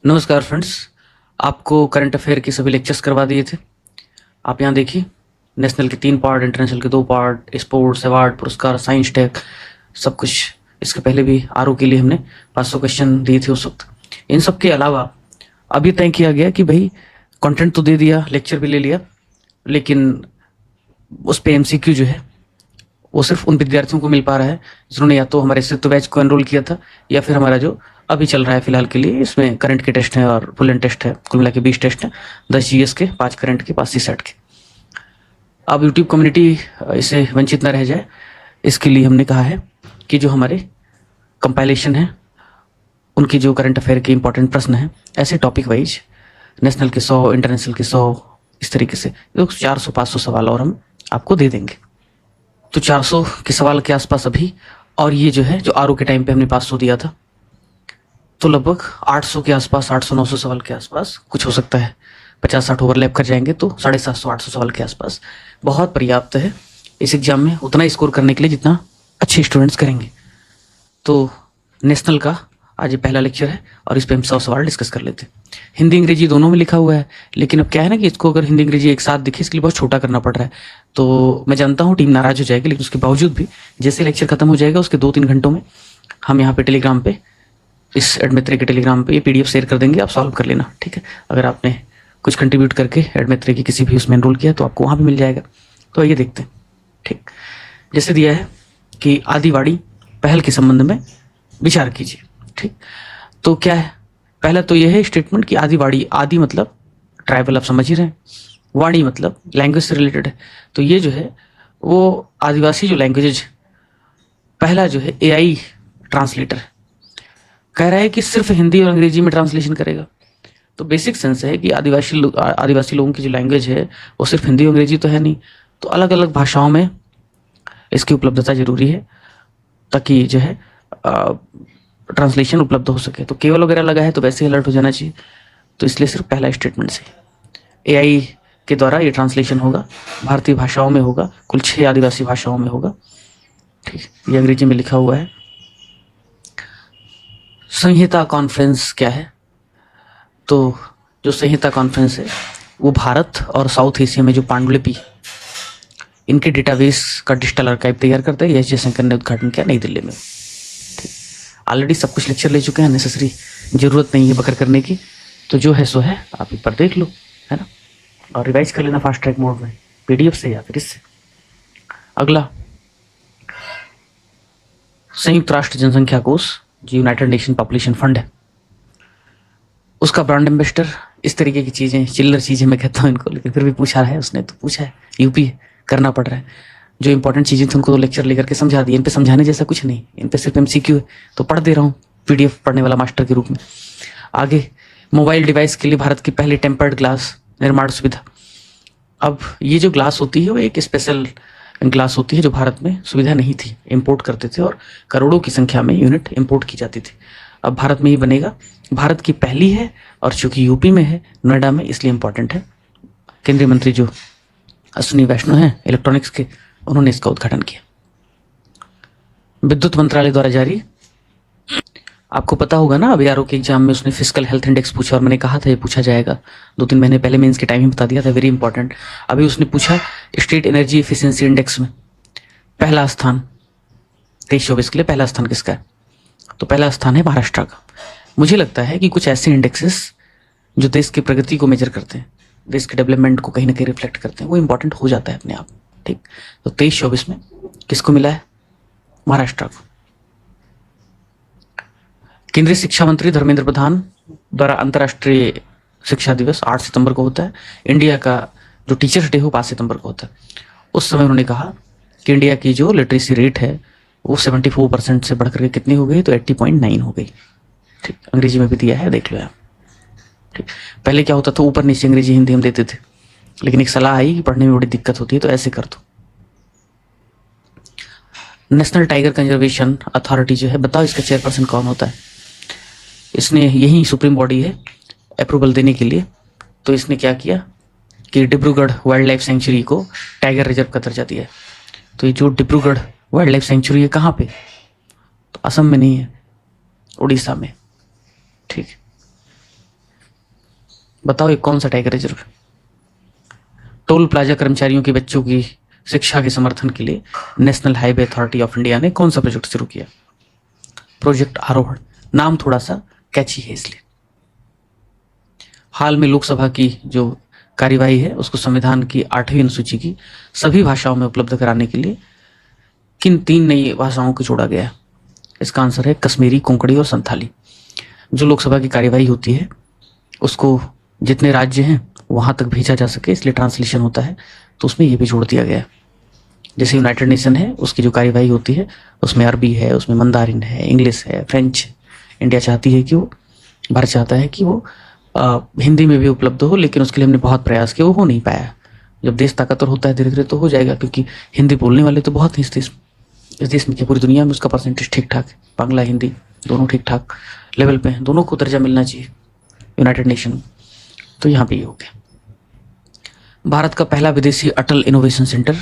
नमस्कार फ्रेंड्स। आपको current affair के सभी लेक्चर्स करवा दिए थे। आप यहाँ देखिए, नेशनल के 3 पार्ट, इंटरनेशनल के 2 पार्ट, स्पोर्ट्स, अवार्ड, पुरस्कार, साइंस टेक, सब कुछ। इसके पहले भी आरओ के लिए हमने 500 क्वेश्चन दिए थे उस वक्त। इन सब के अलावा अभी तय किया गया कि भाई कंटेंट तो दे दिया, लेक्चर भी ले लिया, लेकिन उस पे एमसीक्यू जो है वो सिर्फ उन विद्यार्थियों को मिल पा रहा है जिन्होंने या तो हमारे सिद्ध बैच को एनरोल किया था, या फिर हमारा जो अभी चल रहा है फिलहाल के लिए, इसमें करंट के टेस्ट हैं और फुल एंड टेस्ट है, कुल मिला के 20 टेस्ट हैं, 10 जीएस के, 5 करंट के, 5 सीसैट के। अब यूट्यूब कम्युनिटी इससे वंचित न रह जाए, इसके लिए हमने कहा है कि जो हमारे कंपाइलेशन है उनकी जो करंट अफेयर के इंपॉर्टेंट प्रश्न हैं, ऐसे टॉपिक वाइज नेशनल के 100, इंटरनेशनल के 100, इस तरीके से 400-500 सवाल और हम आपको दे देंगे। तो 400 के सवाल के आसपास अभी, और ये जो है जो आरओ के टाइम पे हमने 500 दिया था, तो लगभग 800 के आसपास, 800-900 सवाल के आसपास कुछ हो सकता है। 50-60 ओवरलैप कर जाएंगे तो 750-800 सवाल के आसपास बहुत पर्याप्त है इस एग्जाम में उतना स्कोर करने के लिए जितना अच्छे स्टूडेंट्स करेंगे। तो नेशनल का आज ये पहला लेक्चर है और इस पर हम 100 सवाल डिस्कस कर लेते हैं। हिंदी अंग्रेजी दोनों में लिखा हुआ है, लेकिन अब क्या है ना कि इसको अगर हिंदी अंग्रेजी एक साथ दिखे, इसके लिए बहुत छोटा करना पड़ रहा है। तो मैं जानता हूँ टीम नाराज हो जाएगी, लेकिन उसके बावजूद भी जैसे लेक्चर खत्म हो जाएगा उसके 2-3 घंटों में हम यहाँ पे टेलीग्राम पे, इस एडमित्री के टेलीग्राम पे ये पीडीएफ शेयर कर देंगे, आप सॉल्व कर लेना, ठीक है। अगर आपने कुछ कंट्रीब्यूट करके एडमित्री की किसी भी उसमें एनरोल किया तो आपको वहाँ भी मिल जाएगा। तो आइए देखते हैं, ठीक। जैसे दिया है कि आदिवाड़ी पहल के संबंध में विचार कीजिए, ठीक। तो क्या है, पहला तो यह है स्टेटमेंट कि आदिवाड़ी, आदि मतलब ट्राइबल, आप समझ ही रहे हैं, वाणी मतलब लैंग्वेज से रिलेटेड है। तो ये जो है वो आदिवासी जो लैंग्वेज, पहला जो है एआई ट्रांसलेटर कह रहा है कि सिर्फ हिंदी और अंग्रेजी में ट्रांसलेशन करेगा। तो बेसिक सेंस है कि आदिवासी लोगों की जो लैंग्वेज है वो सिर्फ हिंदी और अंग्रेजी तो है नहीं, तो अलग अलग भाषाओं में इसकी उपलब्धता जरूरी है ताकि जो है ट्रांसलेशन उपलब्ध हो सके। तो केवल वगैरह लगा है तो वैसे ही अलर्ट हो जाना चाहिए। तो इसलिए सिर्फ पहला स्टेटमेंट से एआई के द्वारा ये ट्रांसलेशन होगा, भारतीय भाषाओं में होगा, कुल 6 आदिवासी भाषाओं में होगा, ठीक। ये अंग्रेजी में लिखा हुआ है। संहिता कॉन्फ्रेंस क्या है, तो जो संहिता कॉन्फ्रेंस है वो भारत और साउथ एशिया में जो पांडुलिपि, इनके डेटाबेस का डिजिटल आर्काइव तैयार करता है। एस जयशंकर ने उद्घाटन किया नई दिल्ली में, ठीक। ऑलरेडी सब कुछ लेक्चर ले चुके हैं, नेसेसरी जरूरत नहीं है बकर करने की। तो जो है सो है, आप एक बार देख लो, है ना, और रिवाइज कर लेना फास्ट ट्रैक मोड में, पीडीएफ से या फिर इससे। अगला, संयुक्त राष्ट्र जनसंख्या कोष जो यूनाइटेड नेशन पॉपुलेशन फंड है, उसका ब्रांड एम्बेसडर, इस तरीके की चीजें, चिल्लर चीजें मैं कहता हूँ इनको, लेकिन फिर भी पूछा है उसने, तो पूछा है, यूपी है, करना पड़ रहा है। जो इंपॉर्टेंट चीजें थी उनको तो लेक्चर लेकर के समझा दिए, इन पे समझाने जैसा कुछ नहीं, इन पे सिर्फ एमसीक्यू है, तो पढ़ दे रहा हूँ पीडीएफ पढ़ने वाला मास्टर के रूप में। आगे, मोबाइल डिवाइस के लिए भारत की पहली टेम्पर्ड ग्लास निर्माण सुविधा। अब ये जो ग्लास होती है वो एक स्पेशल ग्लास होती है जो भारत में सुविधा नहीं थी, इंपोर्ट करते थे और करोड़ों की संख्या में यूनिट इंपोर्ट की जाती थी। अब भारत में ही बनेगा, भारत की पहली है, और चूंकि यूपी में है, नोएडा में, इसलिए इंपॉर्टेंट है। केंद्रीय मंत्री जो अश्विनी वैष्णव हैं इलेक्ट्रॉनिक्स के, उन्होंने इसका उद्घाटन किया। विद्युत मंत्रालय द्वारा जारी, आपको पता होगा ना, अभी आरओ के एग्जाम में उसने फिजिकल हेल्थ इंडेक्स पूछा और मैंने कहा था ये पूछा जाएगा, 2-3 महीने पहले मैं इसके टाइम ही बता दिया था, वेरी इंपॉर्टेंट। अभी उसने पूछा स्टेट एनर्जी एफिशिएंसी इंडेक्स में पहला स्थान 23-24 के लिए पहला स्थान किसका है, तो पहला स्थान है महाराष्ट्र का। मुझे लगता है कि कुछ ऐसे इंडेक्सेस जो देश की प्रगति को मेजर करते हैं, देश के डेवलपमेंट को कहीं ना कहीं रिफ्लेक्ट करते हैं, वो इंपॉर्टेंट हो जाता है अपने आप, ठीक। तो 23-24 में किसको मिला है, महाराष्ट्र को। केंद्रीय शिक्षा मंत्री धर्मेंद्र प्रधान द्वारा अंतर्राष्ट्रीय शिक्षा दिवस 8 सितंबर को होता है। इंडिया का जो टीचर्स डे हो 5 सितंबर को होता है। उस समय उन्होंने कहा कि इंडिया की जो लिटरेसी रेट है वो 74% से बढ़कर के कितनी हो गई, तो 80.9 हो गई, ठीक। अंग्रेजी में भी दिया है, देख लो आप, ठीक। पहले क्या होता था, ऊपर नीचे अंग्रेजी हिंदी हम देते थे, लेकिन एक सलाह आई कि पढ़ने में बड़ी दिक्कत होती है, तो ऐसे कर दो। नेशनल टाइगर कंजर्वेशन अथॉरिटी जो है, बताओ इसका चेयरपर्सन कौन होता है। इसने, यही सुप्रीम बॉडी है अप्रूवल देने के लिए, तो इसने क्या किया कि डिब्रूगढ़ वाइल्ड लाइफ सेंचुरी को टाइगर रिजर्व का दर्जा दिया है। तो ये जो डिब्रूगढ़ वाइल्ड लाइफ सेंचुरी है कहाँ पे, तो असम में नहीं है, उड़ीसा में, ठीक। बताओ ये कौन सा टाइगर रिजर्व है? टोल प्लाजा कर्मचारियों के बच्चों की शिक्षा के समर्थन के लिए national highway authority of India ने कौन सा प्रोजेक्ट शुरू किया? प्रोजेक्ट आरोहण। नाम थोड़ा सा कैची है इसलिए। हाल में लोकसभा की जो कार्यवाही है उसको संविधान की 8वीं अनुसूची की सभी भाषाओं में उपलब्ध कराने के लिए किन 3 नई भाषाओं को जोड़ा गया है? इसका आंसर है कश्मीरी, कोंकणी और संथाली। जो लोकसभा की कार्यवाही होती है उसको जितने राज्य हैं वहां तक भेजा जा सके इसलिए ट्रांसलेशन होता है, तो उसमें ये भी जोड़ दिया गया है। जैसे यूनाइटेड नेशन है उसकी जो कार्यवाही होती है उसमें अरबी है, उसमें मंदारिन है, इंग्लिश है, फ्रेंच। इंडिया चाहती है कि वो, भारत चाहता है कि वो हिंदी में भी उपलब्ध हो, लेकिन उसके लिए हमने बहुत प्रयास किया, वो हो नहीं पाया। जब देश ताकतवर होता है धीरे धीरे तो हो जाएगा, क्योंकि हिंदी बोलने वाले तो बहुत हैं इस देश में, पूरी दुनिया में उसका परसेंटेज ठीक ठाक है। बांग्ला हिंदी दोनों ठीक ठाक लेवल पे हैं, दोनों को दर्जा मिलना चाहिए यूनाइटेड नेशन में। तो यहाँ पे ये हो गया। भारत का पहला विदेशी अटल इनोवेशन सेंटर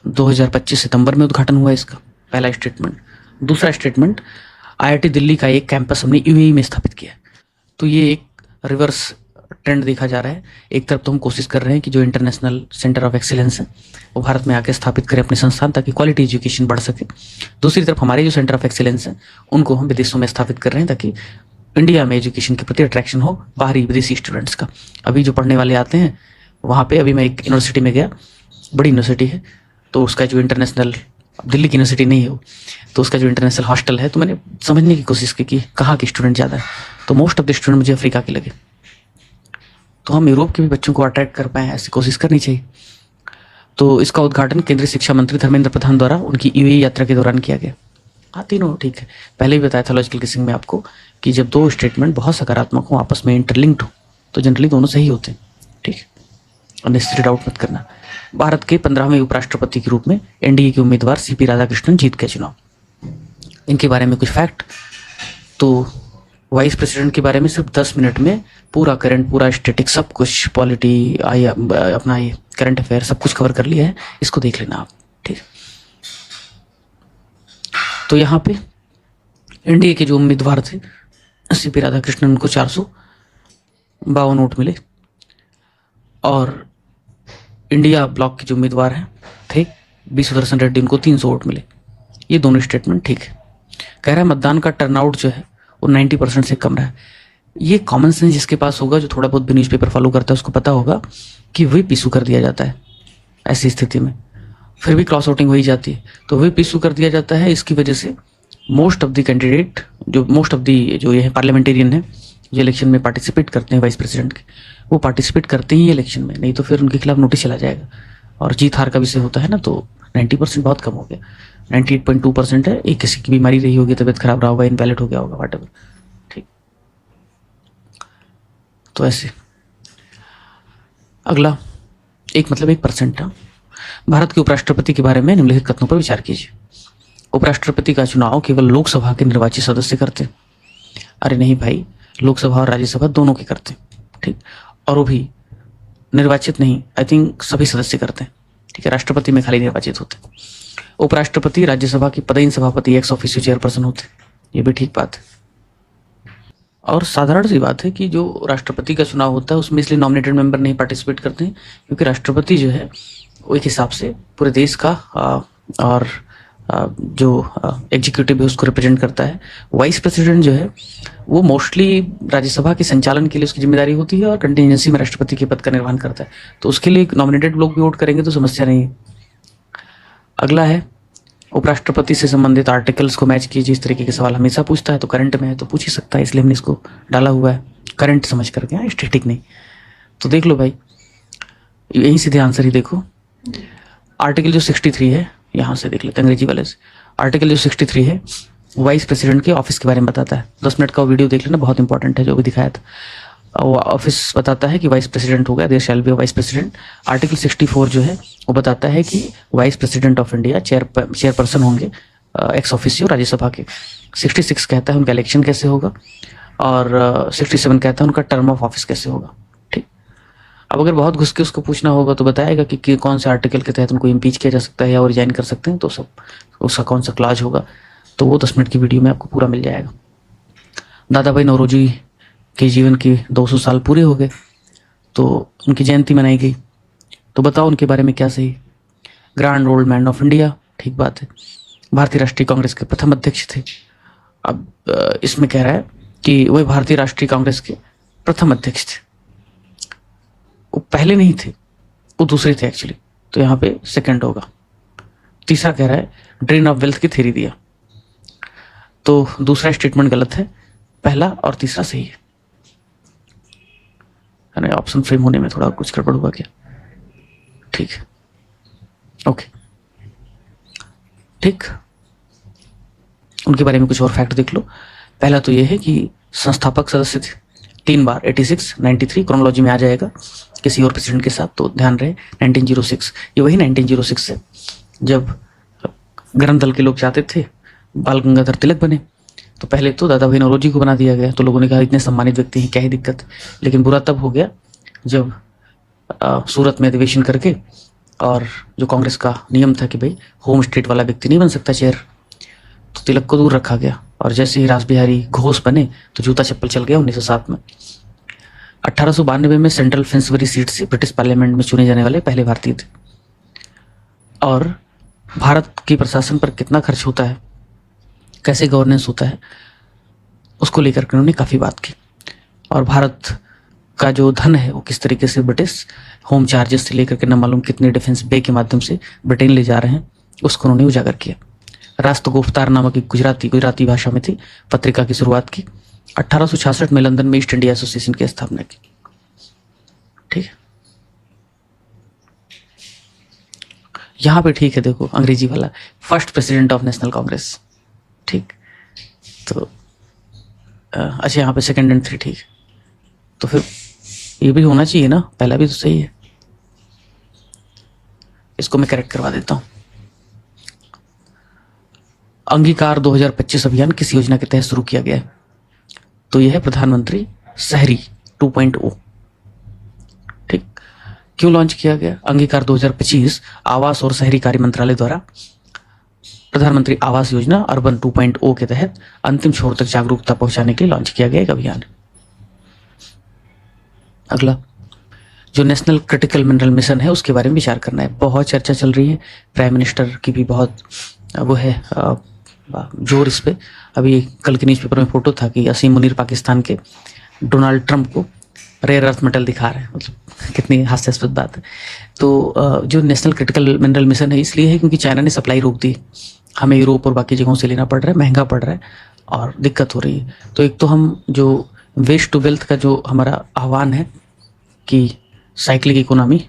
2025 सितंबर में उद्घाटन हुआ इसका, पहला स्टेटमेंट। दूसरा स्टेटमेंट, आईआईटी दिल्ली का एक कैंपस हमने यूएई में स्थापित किया। तो ये एक रिवर्स ट्रेंड देखा जा रहा है। एक तरफ तो हम कोशिश कर रहे हैं कि जो इंटरनेशनल सेंटर ऑफ एक्सीलेंस है वो भारत में आके स्थापित करें अपने संस्थान, ताकि क्वालिटी एजुकेशन बढ़ सके। दूसरी तरफ हमारे जो सेंटर ऑफ एक्सीलेंस है उनको हम विदेशों में स्थापित कर रहे हैं, ताकि इंडिया में एजुकेशन के प्रति अट्रैक्शन हो बाहरी विदेशी स्टूडेंट्स का। अभी जो पढ़ने वाले आते हैं वहाँ पे, अभी मैं एक यूनिवर्सिटी में गया, बड़ी यूनिवर्सिटी है, तो उसका जो इंटरनेशनल, दिल्ली की यूनिवर्सिटी नहीं है वो, तो उसका जो इंटरनेशनल हॉस्टल है, तो मैंने समझने की कोशिश की कि कहाँ के स्टूडेंट ज़्यादा है, तो मोस्ट ऑफ द स्टूडेंट मुझे अफ्रीका के लगे। तो हम यूरोप के भी बच्चों को अट्रैक्ट कर पाएँ, ऐसी कोशिश करनी चाहिए। तो इसका उद्घाटन केंद्रीय शिक्षा मंत्री धर्मेंद्र प्रधान द्वारा उनकी यूएई यात्रा के दौरान किया गया। हाँ, तीनों ठीक है। पहले भी बताया था लॉजिकल गेसिंग में आपको कि जब दो स्टेटमेंट बहुत सकारात्मक हो, आपस में इंटरलिंक्ड हो, तो जनरली दोनों सही होते हैं। ठीक है, अननेसेसरी डाउट मत करना। भारत के 15वें उपराष्ट्रपति के रूप में एनडीए के उम्मीदवार सीपी राधाकृष्णन जीत गए चुनाव। इनके बारे में कुछ फैक्ट। तो वाइस प्रेसिडेंट के बारे में सिर्फ 10 मिनट में पूरा करंट, पूरा स्टैटिक, सब कुछ, पॉलिटी, अपना ये करंट अफेयर सब कुछ कवर कर लिया है। इसको देख लेना आप। ठीक, तो यहाँ पे एनडीए के जो उम्मीदवार थे सीपी राधाकृष्णन, उनको 452 वोट मिले, और इंडिया ब्लॉक के जो उम्मीदवार हैं थे बी सुदर्शन रेड्डी, उनको 300 वोट मिले। ये दोनों स्टेटमेंट ठीक है। कह रहा है मतदान का टर्नआउट जो है वो 90% से कम रहा है। ये कॉमन सेंस जिसके पास होगा, जो थोड़ा बहुत भी न्यूज़पेपर फॉलो करता है, उसको पता होगा कि व्हिप इशू कर दिया जाता है ऐसी स्थिति में, फिर भी क्रॉस वोटिंग हो ही जाती है, तो व्हिप इशू कर दिया जाता है। इसकी वजह से most of the candidate, most of the जो ये पार्लियामेंटेरियन है, जो इलेक्शन में पार्टिसिपेट करते हैं वाइस प्रेसिडेंट के, वो पार्टिसिपेट करते ही इलेक्शन में, नहीं तो फिर उनके खिलाफ नोटिस चला जाएगा। और जीत हार का विषय होता है ना, तो 90% बहुत कम हो गया। 98.2% है। एक किसी की बीमारी रही होगी, तबीयत खराब रहा होगा, इनवैलिड हो गया होगा, व्हाटएवर। ठीक, तो ऐसे अगला एक 1% था। भारत के उपराष्ट्रपति के बारे में निम्नलिखित कथनों पर विचार कीजिए। उपराष्ट्रपति का चुनाव केवल लोकसभा के निर्वाचित सदस्य करते। अरे नहीं भाई, लोकसभा और राज्यसभा दोनों के करते। ठीक, और वो भी निर्वाचित नहीं, आई थिंक सभी सदस्य करते हैं। ठीक है, राष्ट्रपति में खाली निर्वाचित होते। उपराष्ट्रपति राज्यसभा की पदेन सभापति एक्स ऑफिशियो चेयरपर्सन होते, ये भी ठीक बात है। और साधारण सी बात है कि जो राष्ट्रपति का चुनाव होता है उसमें इसलिए नॉमिनेटेड मेंबर नहीं पार्टिसिपेट करते हैं, क्योंकि राष्ट्रपति जो है वो एक हिसाब से पूरे देश का और जो एग्जीक्यूटिव है उसको रिप्रेजेंट करता है। वाइस प्रेसिडेंट जो है वो मोस्टली राज्यसभा के संचालन के लिए उसकी जिम्मेदारी होती है, और कंटिजेंसी में राष्ट्रपति के पद का निर्वहन करता है, तो उसके लिए नॉमिनेटेड लोग भी वोट करेंगे तो समस्या नहीं है। अगला है, उपराष्ट्रपति से संबंधित आर्टिकल्स को मैच कीजिए। इस तरीके के सवाल हमेशा पूछता है, तो करंट में है तो पूछ ही सकता है, इसलिए हमने इसको डाला हुआ है करंट समझ करके, स्टैटिक नहीं। तो देख लो भाई, यही सीधे आंसर ही देखो। आर्टिकल जो 63 है, यहाँ से देख लेते हैं अंग्रेजी वाले से। आर्टिकल जो 63 है वाइस प्रेसिडेंट के ऑफिस के बारे में बताता है। 10 मिनट का वीडियो देख लेना, बहुत इंपॉर्टेंट है जो भी दिखाया था। वो ऑफिस बताता है कि वाइस प्रेसिडेंट होगा, there shall be vice president. Article 64 जो है वो बताता है कि vice president of India chairperson होंगे एक्स ऑफिसियो राज्यसभा के। 66 कहता है उनका इलेक्शन कैसे होगा, और 67 कहता है उनका टर्म ऑफ ऑफिस कैसे होगा। ठीक, अब अगर बहुत घुस के उसको पूछना होगा तो बताएगा कि कौन से आर्टिकल के तहत उनको इम्पीच किया जा सकता है या वो रिजाइन कर सकते हैं, तो सब उसका कौन सा क्लॉज होगा, तो वो 10 मिनट की वीडियो में आपको पूरा मिल जाएगा। दादा भाई नौरोजी के जीवन के 200 साल पूरे हो गए। तो उनकी जयंती मनाई गई। तो बताओ उनके बारे में क्या सही। Grand old man of India, ठीक बात है। भारतीय राष्ट्रीय कांग्रेस के प्रथम अध्यक्ष थे। अब इसमें कह रहा है कि वह भारतीय राष्ट्रीय कांग्रेस के प्रथम अध्यक्ष थे, वो पहले नहीं थे, वो दूसरे थे एक्चुअली, तो यहाँ पे सेकंड होगा। तीसरा कह रहा है ड्रेन ऑफ वेल्थ की थ्योरी दिया, तो दूसरा स्टेटमेंट गलत है, पहला और तीसरा सही है। ऑप्शन फ्रेम होने में थोड़ा कुछ गड़बड़ हुआ क्या? ठीक है, ओके, ठीक। उनके बारे में कुछ और फैक्ट देख लो। पहला तो ये है कि संस्थापक सदस्य थे 3 बार, 86, 93, क्रोनोलॉजी में आ जाएगा किसी और प्रेसिडेंट के साथ, तो ध्यान रहे 1906, ये वही 1906 है जब गरम दल के लोग चाहते थे बाल गंगाधर तिलक बने, तो पहले तो दादा भाई नौरोजी को बना दिया गया, तो लोगों ने कहा इतने सम्मानित व्यक्ति हैं, क्या ही दिक्कत। लेकिन बुरा तब हो गया जब सूरत में अधिवेशन करके, और जो कांग्रेस का नियम था कि भाई होम स्टेट वाला व्यक्ति नहीं बन सकता चेयर, तो तिलक को दूर रखा गया। और जैसे ही रास बिहारी घोष बने तो जूता चप्पल चल गया 1907 में। 1892 में सेंट्रल फिंसबरी सीट से ब्रिटिश पार्लियामेंट में चुने जाने वाले पहले भारतीय थे। और भारत की प्रशासन पर कितना खर्च होता है, कैसे गवर्नेंस होता है, उसको लेकर के उन्होंने काफ़ी बात की। और भारत का जो धन है वो किस तरीके से ब्रिटिश होम चार्जेस से लेकर के न मालूम कितने डिफेंस बे के माध्यम से ब्रिटेन ले जा रहे हैं, उसको उन्होंने उजागर किया। राष्ट्रगुफ्तार नामक एक गुजराती भाषा में थी पत्रिका की शुरुआत की। 1866 में लंदन में ईस्ट इंडिया एसोसिएशन की स्थापना की। ठीक है, यहां पे ठीक है, देखो अंग्रेजी वाला, first president of national Congress, ठीक। तो अच्छा, यहाँ पे सेकंड एंड थ्री, ठीक है, तो फिर ये भी होना चाहिए ना, पहला भी तो सही है। इसको मैं करेक्ट करवा देता हूं। अंगीकार 2025 अभियान किस योजना के तहत शुरू किया गया है? तो यह है प्रधानमंत्री शहरी 2.0। ठीक, क्यों लॉन्च किया गया? अंगीकार 2025 आवास और शहरी कार्य मंत्रालय द्वारा प्रधानमंत्री आवास योजना अर्बन 2.0 के तहत अंतिम छोर तक जागरूकता पहुंचाने के लिए लॉन्च किया गया एक अभियान। अगला, जो नेशनल क्रिटिकल मिनरल मिशन है उसके बारे में विचार करना है। बहुत चर्चा चल रही है, प्राइम मिनिस्टर की भी बहुत वो है जोर इस पे। अभी कल के न्यूज़पेपर में फोटो था कि असीम मुनीर पाकिस्तान के डोनाल्ड ट्रंप को रेयर अर्थ मेटल दिखा रहे हैं, मतलब कितनी हास्यास्पद बात है। तो जो नेशनल क्रिटिकल मिनरल मिशन है इसलिए है क्योंकि चाइना ने सप्लाई रोक दी, हमें यूरोप और बाकी जगहों से लेना पड़ रहा है, महंगा पड़ रहा है और दिक्कत हो रही है। तो एक तो हम जो वेस्ट टू वेल्थ का जो हमारा आह्वान है कि साइक्लिक इकोनॉमी,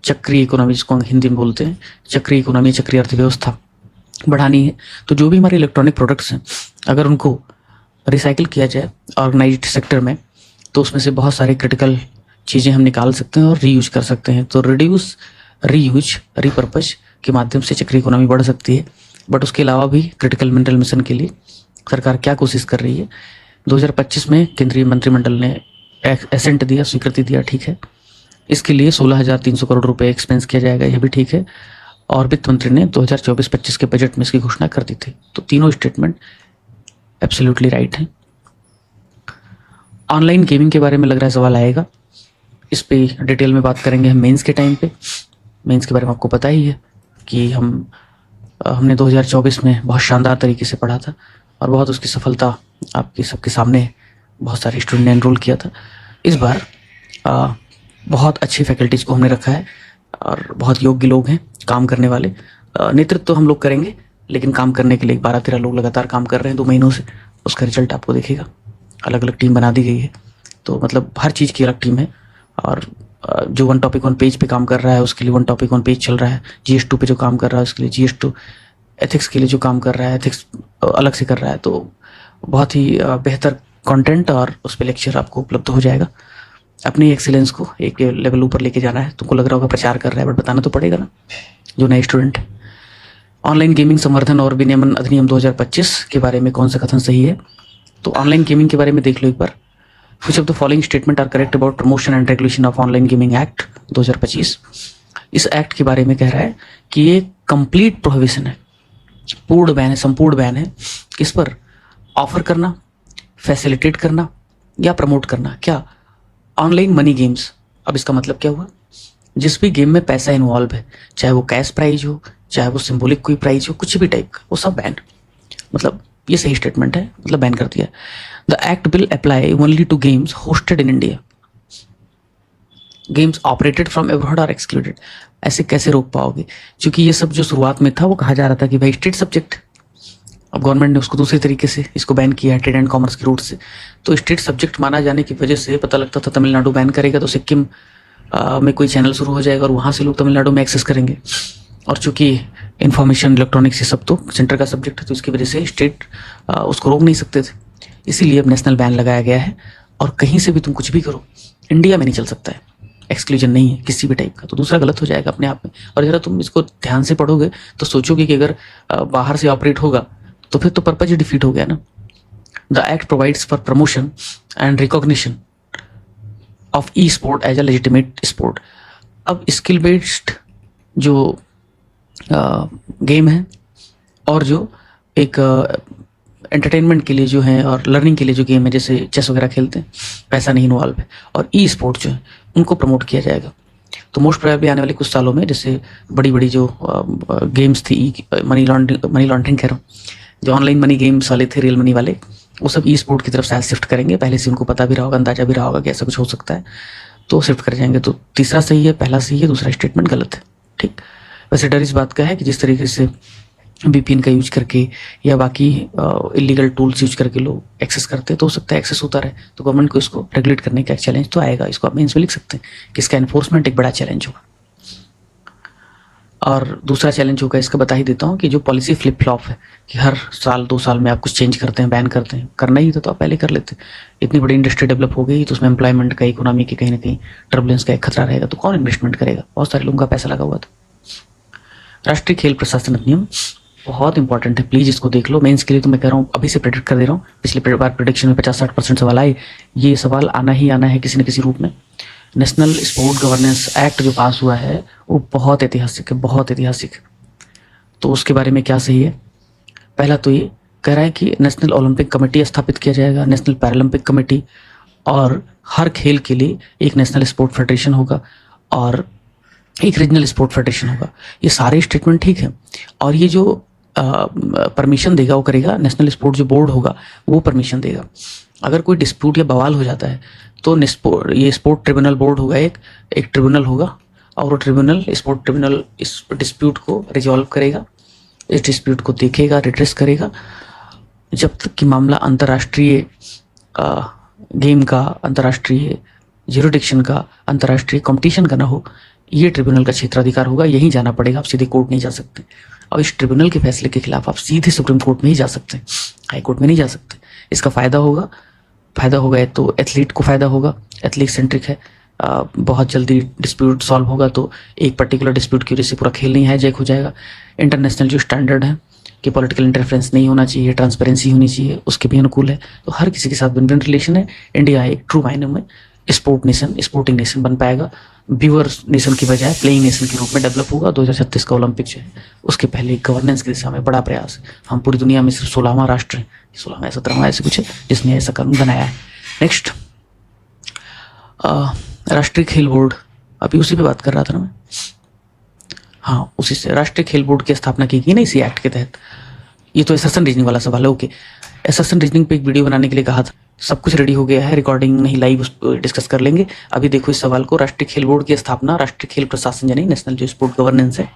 चक्रीय इकोनॉमी जिसको हिंदी में बोलते हैं, चक्रीय इकोनॉमी, चक्रीय अर्थव्यवस्था बढ़ानी है, तो जो भी हमारे इलेक्ट्रॉनिक प्रोडक्ट्स हैं अगर उनको रिसाइकिल किया जाए ऑर्गेनाइज्ड सेक्टर में, तो उसमें से बहुत सारी क्रिटिकल चीज़ें हम निकाल सकते हैं और रीयूज कर सकते हैं। तो रिड्यूस, रीयूज, रिपर्पज के माध्यम से चक्रीय इकोनॉमी बढ़ सकती है। बट उसके अलावा भी क्रिटिकल मिनरल मिशन के लिए सरकार क्या कोशिश कर रही है? 2025 में केंद्रीय मंत्रिमंडल ने एसेंट दिया, स्वीकृति दिया, ठीक है। इसके लिए 16,300 करोड़ रुपए एक्सपेंस किया जाएगा, यह भी ठीक है। और वित्त मंत्री ने 2024-25 के बजट में इसकी घोषणा कर दी थी। तो तीनों स्टेटमेंट एब्सोल्युटली राइट हैं। ऑनलाइन गेमिंग के बारे में लग रहा है सवाल आएगा, इस पे डिटेल में बात करेंगे हम मेंस के टाइम पे। मेंस के बारे में आपको पता ही है कि हमने 2024 में बहुत शानदार तरीके से पढ़ा था और बहुत उसकी सफलता आपके सबके सामने है। बहुत सारे स्टूडेंट ने एनरोल किया था। इस बार बहुत अच्छी फैकल्टीज को हमने रखा है और बहुत योग्य लोग हैं काम करने वाले। नेतृत्व तो हम लोग करेंगे, लेकिन काम करने के लिए 12-13 लोग लगातार काम कर रहे हैं 2 महीनों से। उसका रिजल्ट आपको दिखेगा। अलग अलग टीम बना दी गई है, तो मतलब हर चीज़ की अलग टीम है। और जो 1 टॉपिक 1 पेज पे काम कर रहा है उसके लिए 1 टॉपिक 1 पेज चल रहा है। GS2 पे जो काम कर रहा है उसके लिए GS2, एथिक्स के लिए जो काम कर रहा है एथिक्स अलग से कर रहा है। तो बहुत ही बेहतर कंटेंट और उस पर लेक्चर आपको उपलब्ध हो जाएगा। अपनी एक्सीलेंस को एक लेवल ऊपर लेके जाना है। तुमको लग रहा होगा प्रचार कर रहा है, बट बताना तो पड़ेगा ना जो नए स्टूडेंट। ऑनलाइन गेमिंग संवर्धन और विनियमन अधिनियम 2025 के बारे में कौन सा कथन सही है? तो ऑनलाइन गेमिंग के बारे में देख लो एक बार। Which of the following statement are correct about promotion and regulation of online gaming act 2025। इस एक्ट के बारे में कह रहा है कि ये कंप्लीट प्रोहिबिशन है, पूर्ण बैन है, संपूर्ण बैन है। किस पर? ऑफर करना, फैसिलिटेट करना या प्रमोट करना। क्या? ऑनलाइन मनी गेम्स, अब इसका मतलब क्या हुआ, जिस भी गेम में पैसा इन्वॉल्व है, चाहे वो कैश प्राइज हो, चाहे वो सिंबॉलिक कोई प्राइज हो, कुछ भी टाइप का, वो सब बैन। मतलब ये सही स्टेटमेंट है, मतलब बैन कर दिया। The act will apply only to games hosted in India, games operated from abroad are excluded. ऐसे कैसे रोक पाओगे, क्योंकि ये सब जो शुरुआत में था वो कहा जा रहा था कि भाई स्टेट सब्जेक्ट, अब गवर्नमेंट ने उसको दूसरे तरीके से इसको बैन किया है, ट्रेड एंड कॉमर्स के रूट से। तो स्टेट सब्जेक्ट माना जाने की वजह से पता लगता था तमिलनाडु बैन करेगा तो सिक्किम में कोई चैनल शुरू हो जाएगा और वहाँ से लोग तमिलनाडु में एक्सेस करेंगे। और चूंकि इन्फॉर्मेशन इलेक्ट्रॉनिक्स ये सब तो सेंटर का सब्जेक्ट है, तो इसकी वजह से स्टेट उसको रोक नहीं सकते थे। इसीलिए अब नेशनल बैन लगाया गया है, और कहीं से भी तुम कुछ भी करो, इंडिया में नहीं चल सकता है, एक्सक्लूजन नहीं है किसी भी टाइप का। तो दूसरा गलत हो जाएगा अपने आप में। और जरा तुम इसको ध्यान से पढ़ोगे तो सोचोगे कि अगर बाहर से ऑपरेट होगा तो फिर तो पर्पज ही डिफीट हो गया ना। The act provides for promotion and recognition of e sport as a legitimate sport. अब स्किल बेस्ड जो गेम है और जो एक एंटरटेनमेंट के लिए जो है और लर्निंग के लिए जो गेम है, जैसे चेस वगैरह खेलते हैं, पैसा नहीं इन्वॉल्व है, और ई स्पोर्ट जो है उनको प्रमोट किया जाएगा। तो मोस्ट प्रोबेबली आने वाले कुछ सालों में जैसे बड़ी बड़ी जो गेम्स थी, मनी लॉन्ड्रिंग कह रहा हूँ, जो ऑनलाइन मनी गेम्स वाले थे, रियल मनी वाले, वो सब ई स्पोर्ट की तरफ शायद शिफ्ट करेंगे। पहले से उनको पता भी रहा होगा, अंदाजा भी रहा होगा कि ऐसा कुछ हो सकता है, तो शिफ्ट कर जाएंगे। तो तीसरा सही है, पहला सही है, दूसरा स्टेटमेंट गलत है। ठीक, वैसे डर इस बात का है कि जिस तरीके से VPN का यूज करके या बाकी इलीगल टूल्स यूज करके लोग एक्सेस करते हैं, तो हो सकता है एक्सेस होता रहे। तो गवर्नमेंट को इसको रेगुलेट करने का एक चैलेंज तो आएगा, इसको आप मेंस में लिख सकते हैं कि इसका एनफोर्समेंट एक बड़ा चैलेंज होगा। और दूसरा चैलेंज होगा, इसका बता ही देता हूँ, कि जो पॉलिसी फ्लिप फ्लॉप है कि हर साल 2 साल में आप कुछ चेंज करते हैं, बैन करते हैं, करना ही था तो आप पहले कर लेते। इतनी बड़ी इंडस्ट्री डेवलप हो गई तो उसमें एम्प्लॉयमेंट का, इकोनॉमी की कहीं ना कहीं टर्बुलेंस का एक खतरा रहेगा, तो कौन इन्वेस्टमेंट करेगा, बहुत सारे लोगों का पैसा लगा हुआ था। राष्ट्रीय खेल प्रशासन अधिनियम बहुत इंपॉर्टेंट है, प्लीज इसको देख लो। मेंस के लिए तो मैं कह रहा हूँ, अभी से प्रेडिक्ट कर दे रहा हूँ, पिछली बार प्रेडिक्शन में 50-60% सवाल आए, ये सवाल आना ही आना है किसी न किसी रूप में। नेशनल स्पोर्ट गवर्नेंस एक्ट जो पास हुआ है वो बहुत ऐतिहासिक है, बहुत ऐतिहासिक है। तो उसके बारे में क्या सही है, पहला तो ये कह रहा है कि नेशनल ओलंपिक कमेटी स्थापित किया जाएगा, नेशनल पैरालंपिक कमेटी, और हर खेल के लिए एक नेशनल स्पोर्ट फेडरेशन होगा और एक रीजनल स्पोर्ट फेडरेशन होगा। ये सारे स्टेटमेंट ठीक है। और ये जो परमिशन देगा वो करेगा नेशनल स्पोर्ट जो बोर्ड होगा, वो परमिशन देगा। अगर कोई डिस्प्यूट या बवाल हो जाता है तो ये स्पोर्ट ट्रिब्यूनल बोर्ड होगा, एक ट्रिब्यूनल होगा, और वो ट्रिब्यूनल, स्पोर्ट ट्रिब्यूनल इस डिस्प्यूट को रिजॉल्व करेगा, इस डिस्प्यूट को देखेगा, रिड्रेस करेगा, जब तक कि मामला अंतर्राष्ट्रीय गेम का, अंतर्राष्ट्रीय ज्यूरिडिक्शन का, अंतर्राष्ट्रीय कंपटीशन का ना हो। ये ट्रिब्यूनल का क्षेत्राधिकार होगा, यहीं जाना पड़ेगा, आप सीधे कोर्ट नहीं जा सकते। और इस ट्रिब्यूनल के फैसले के खिलाफ आप सीधे सुप्रीम कोर्ट में ही जा सकते हैं, हाई कोर्ट में नहीं जा सकते। इसका फायदा होगा तो एथलीट को फायदा होगा, एथलीट सेंट्रिक है, बहुत जल्दी डिस्प्यूट सॉल्व होगा, तो एक पर्टिकुलर डिस्प्यूट की वजह से पूरा खेल नहीं हाईजैक हो जाएगा। इंटरनेशनल जो स्टैंडर्ड है कि पॉलिटिकल इंटरफेरेंस नहीं होना चाहिए, ट्रांसपेरेंसी होनी चाहिए, उसके भी अनुकूल है। तो हर किसी के साथ विन विन रिलेशन है। इंडिया एक ट्रू मायने में स्पोर्ट नेशन, स्पोर्टिंग नेशन बन पाएगा, व्यूअर नेशन की बजाय प्लेइंग नेशन के रूप में डेवलप होगा। 2036 का ओलंपिक जो है उसके पहले गवर्नेंस की दिशा में बड़ा प्रयास है। हम पूरी दुनिया में सिर्फ 16वां राष्ट्र है, 16वां 17वां ऐसे कुछ है जिसने ऐसा कानून बनाया है। नेक्स्ट, राष्ट्रीय खेल बोर्ड, अभी उसी पे बात कर रहा था ना मैं, हाँ उसी से। राष्ट्रीय खेल बोर्ड की स्थापना की गई ना इसी एक्ट के तहत। ये तो एसर्शन रीजनिंग वाला सवाल है, ओके। एसर्शन रीजनिंग पे एक वीडियो बनाने के लिए कहा था, सब कुछ रेडी हो गया है, रिकॉर्डिंग नहीं लाइव डिस्कस कर लेंगे। अभी देखो इस सवाल को, राष्ट्रीय खेल बोर्ड की स्थापना राष्ट्रीय खेल प्रशासन यानी नेशनल जो स्पोर्ट गवर्नेंस है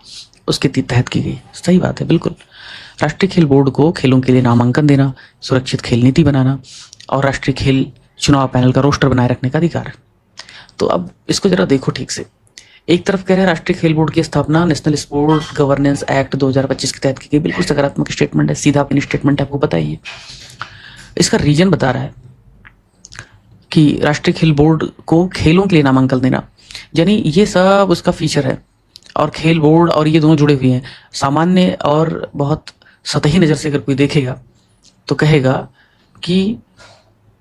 उसके तहत की गई। सही बात है, बिल्कुल। राष्ट्रीय खेल बोर्ड को खेलों के लिए नामांकन देना, सुरक्षित खेल नीति बनाना और राष्ट्रीय खेल चुनाव पैनल का रोस्टर बनाए रखने का अधिकार है। तो अब इसको जरा देखो ठीक से। एक तरफ कह रहे हैं राष्ट्रीय खेल बोर्ड की स्थापना नेशनल स्पोर्ट गवर्नेंस एक्ट 2025 के तहत की गई, बिल्कुल सकारात्मक स्टेटमेंट है, सीधा अपनी स्टेटमेंट है, आपको बताइए। इसका रीजन बता रहा है कि राष्ट्रीय खेल बोर्ड को खेलों के लिए नामांकन देना, यानी ये सब उसका फीचर है। और खेल बोर्ड और ये दोनों जुड़े हुए हैं। सामान्य और बहुत सतही नज़र से अगर कोई देखेगा तो कहेगा कि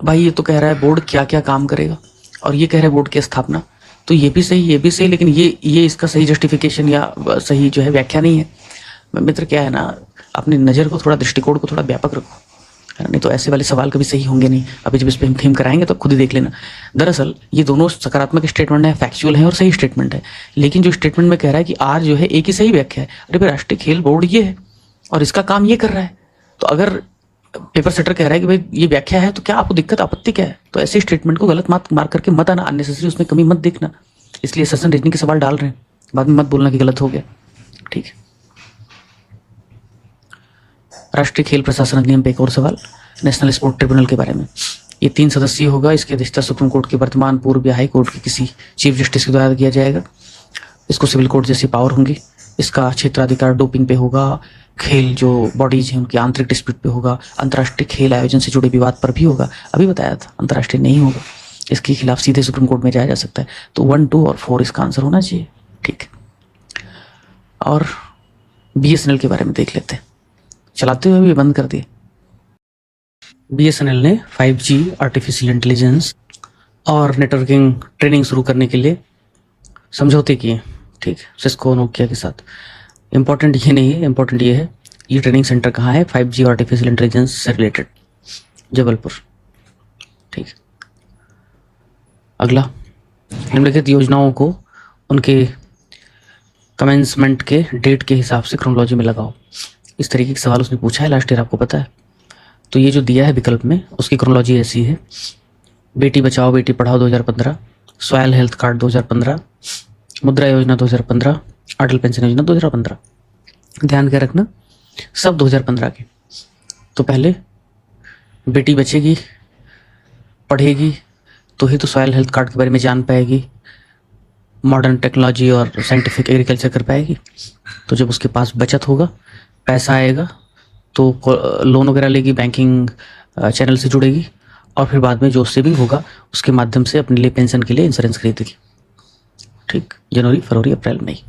भाई ये तो कह रहा है बोर्ड क्या क्या काम करेगा, और ये कह रहा है बोर्ड की स्थापना, तो ये भी सही, लेकिन ये इसका सही जस्टिफिकेशन या सही जो है व्याख्या नहीं है। मित्र क्या है ना, अपनी नज़र को थोड़ा, दृष्टिकोण को थोड़ा व्यापक रखो। नहीं तो ऐसे वाले सवाल कभी सही होंगे नहीं। अभी जब इस पे हम थीम कराएंगे तो खुद ही देख लेना। दरअसल ये दोनों सकारात्मक स्टेटमेंट है, फैक्चुअल है और सही स्टेटमेंट है। लेकिन जो स्टेटमेंट में कह रहा है कि आर जो है एक ही सही व्याख्या है, अरे भाई राष्ट्रीय खेल बोर्ड ये है और इसका काम ये कर रहा है, तो अगर पेपर सेटर कह रहा है कि भाई ये व्याख्या है तो क्या आपको दिक्कत, आपत्ति क्या है? तो ऐसे स्टेटमेंट को गलत मत मार करके मत आना, अननेसेसरी उसमें कमी मत देखना। इसलिए सेशन रीजनिंग के सवाल डाल रहे हैं, बाद में मत बोलना कि गलत हो गया। ठीक है, राष्ट्रीय खेल प्रशासन अधिनियम पे एक और सवाल, नेशनल स्पोर्ट ट्रिब्यूनल के बारे में। ये 3 सदस्यीय होगा, इसकी अध्यक्षता सुप्रीम कोर्ट के वर्तमान, पूर्व या हाई कोर्ट के किसी चीफ जस्टिस के द्वारा किया जाएगा। इसको सिविल कोर्ट जैसी पावर होंगी। इसका क्षेत्राधिकार डोपिंग पे होगा, खेल जो बॉडीज हैं उनकी आंतरिक डिस्प्यूट पे होगा, अंतर्राष्ट्रीय खेल आयोजन से जुड़े विवाद पर भी होगा। अभी बताया था अंतर्राष्ट्रीय नहीं होगा, इसके खिलाफ सीधे सुप्रीम कोर्ट में जाया जा सकता है। तो 1, 2 और 4 इसका आंसर होना चाहिए। ठीक है, और BSNL के बारे में देख लेते हैं। चलाते हुए भी बंद कर दिए। BSNL ने 5G आर्टिफिशियल इंटेलिजेंस और नेटवर्किंग ट्रेनिंग शुरू करने के लिए समझौते किए। ठीक है, सिस्को नोकिया के साथ। इंपॉर्टेंट ये नहीं है, इंपॉर्टेंट ये है ये ट्रेनिंग सेंटर कहाँ है, 5G आर्टिफिशियल इंटेलिजेंस से रिलेटेड, जबलपुर। ठीक है, अगला, निम्नलिखित योजनाओं को उनके कमेंसमेंट के डेट के हिसाब से क्रोनोलॉजी में लगाओ। इस तरीके के सवाल उसने पूछा है लास्ट ईयर, आपको पता है। तो ये जो दिया है विकल्प में उसकी क्रोनोलॉजी ऐसी है: Beti Bachao Beti Padhao 2015, soil health card 2015, मुद्रा योजना 2015, अटल पेंशन योजना 2015। ध्यान के रखना सब 2015 के। तो पहले बेटी बचेगी पढ़ेगी तो ही तो सॉयल हेल्थ कार्ड के बारे में जान पाएगी, मॉडर्न टेक्नोलॉजी और साइंटिफिक एग्रीकल्चर कर पाएगी। तो जब उसके पास बचत होगा, पैसा आएगा, तो लोन वगैरह लेगी, बैंकिंग चैनल से जुड़ेगी, और फिर बाद में जो सेविंग होगा उसके माध्यम से अपने लिए पेंशन के लिए इंश्योरेंस खरीदेगी। ठीक, जनवरी फरवरी अप्रैल मई,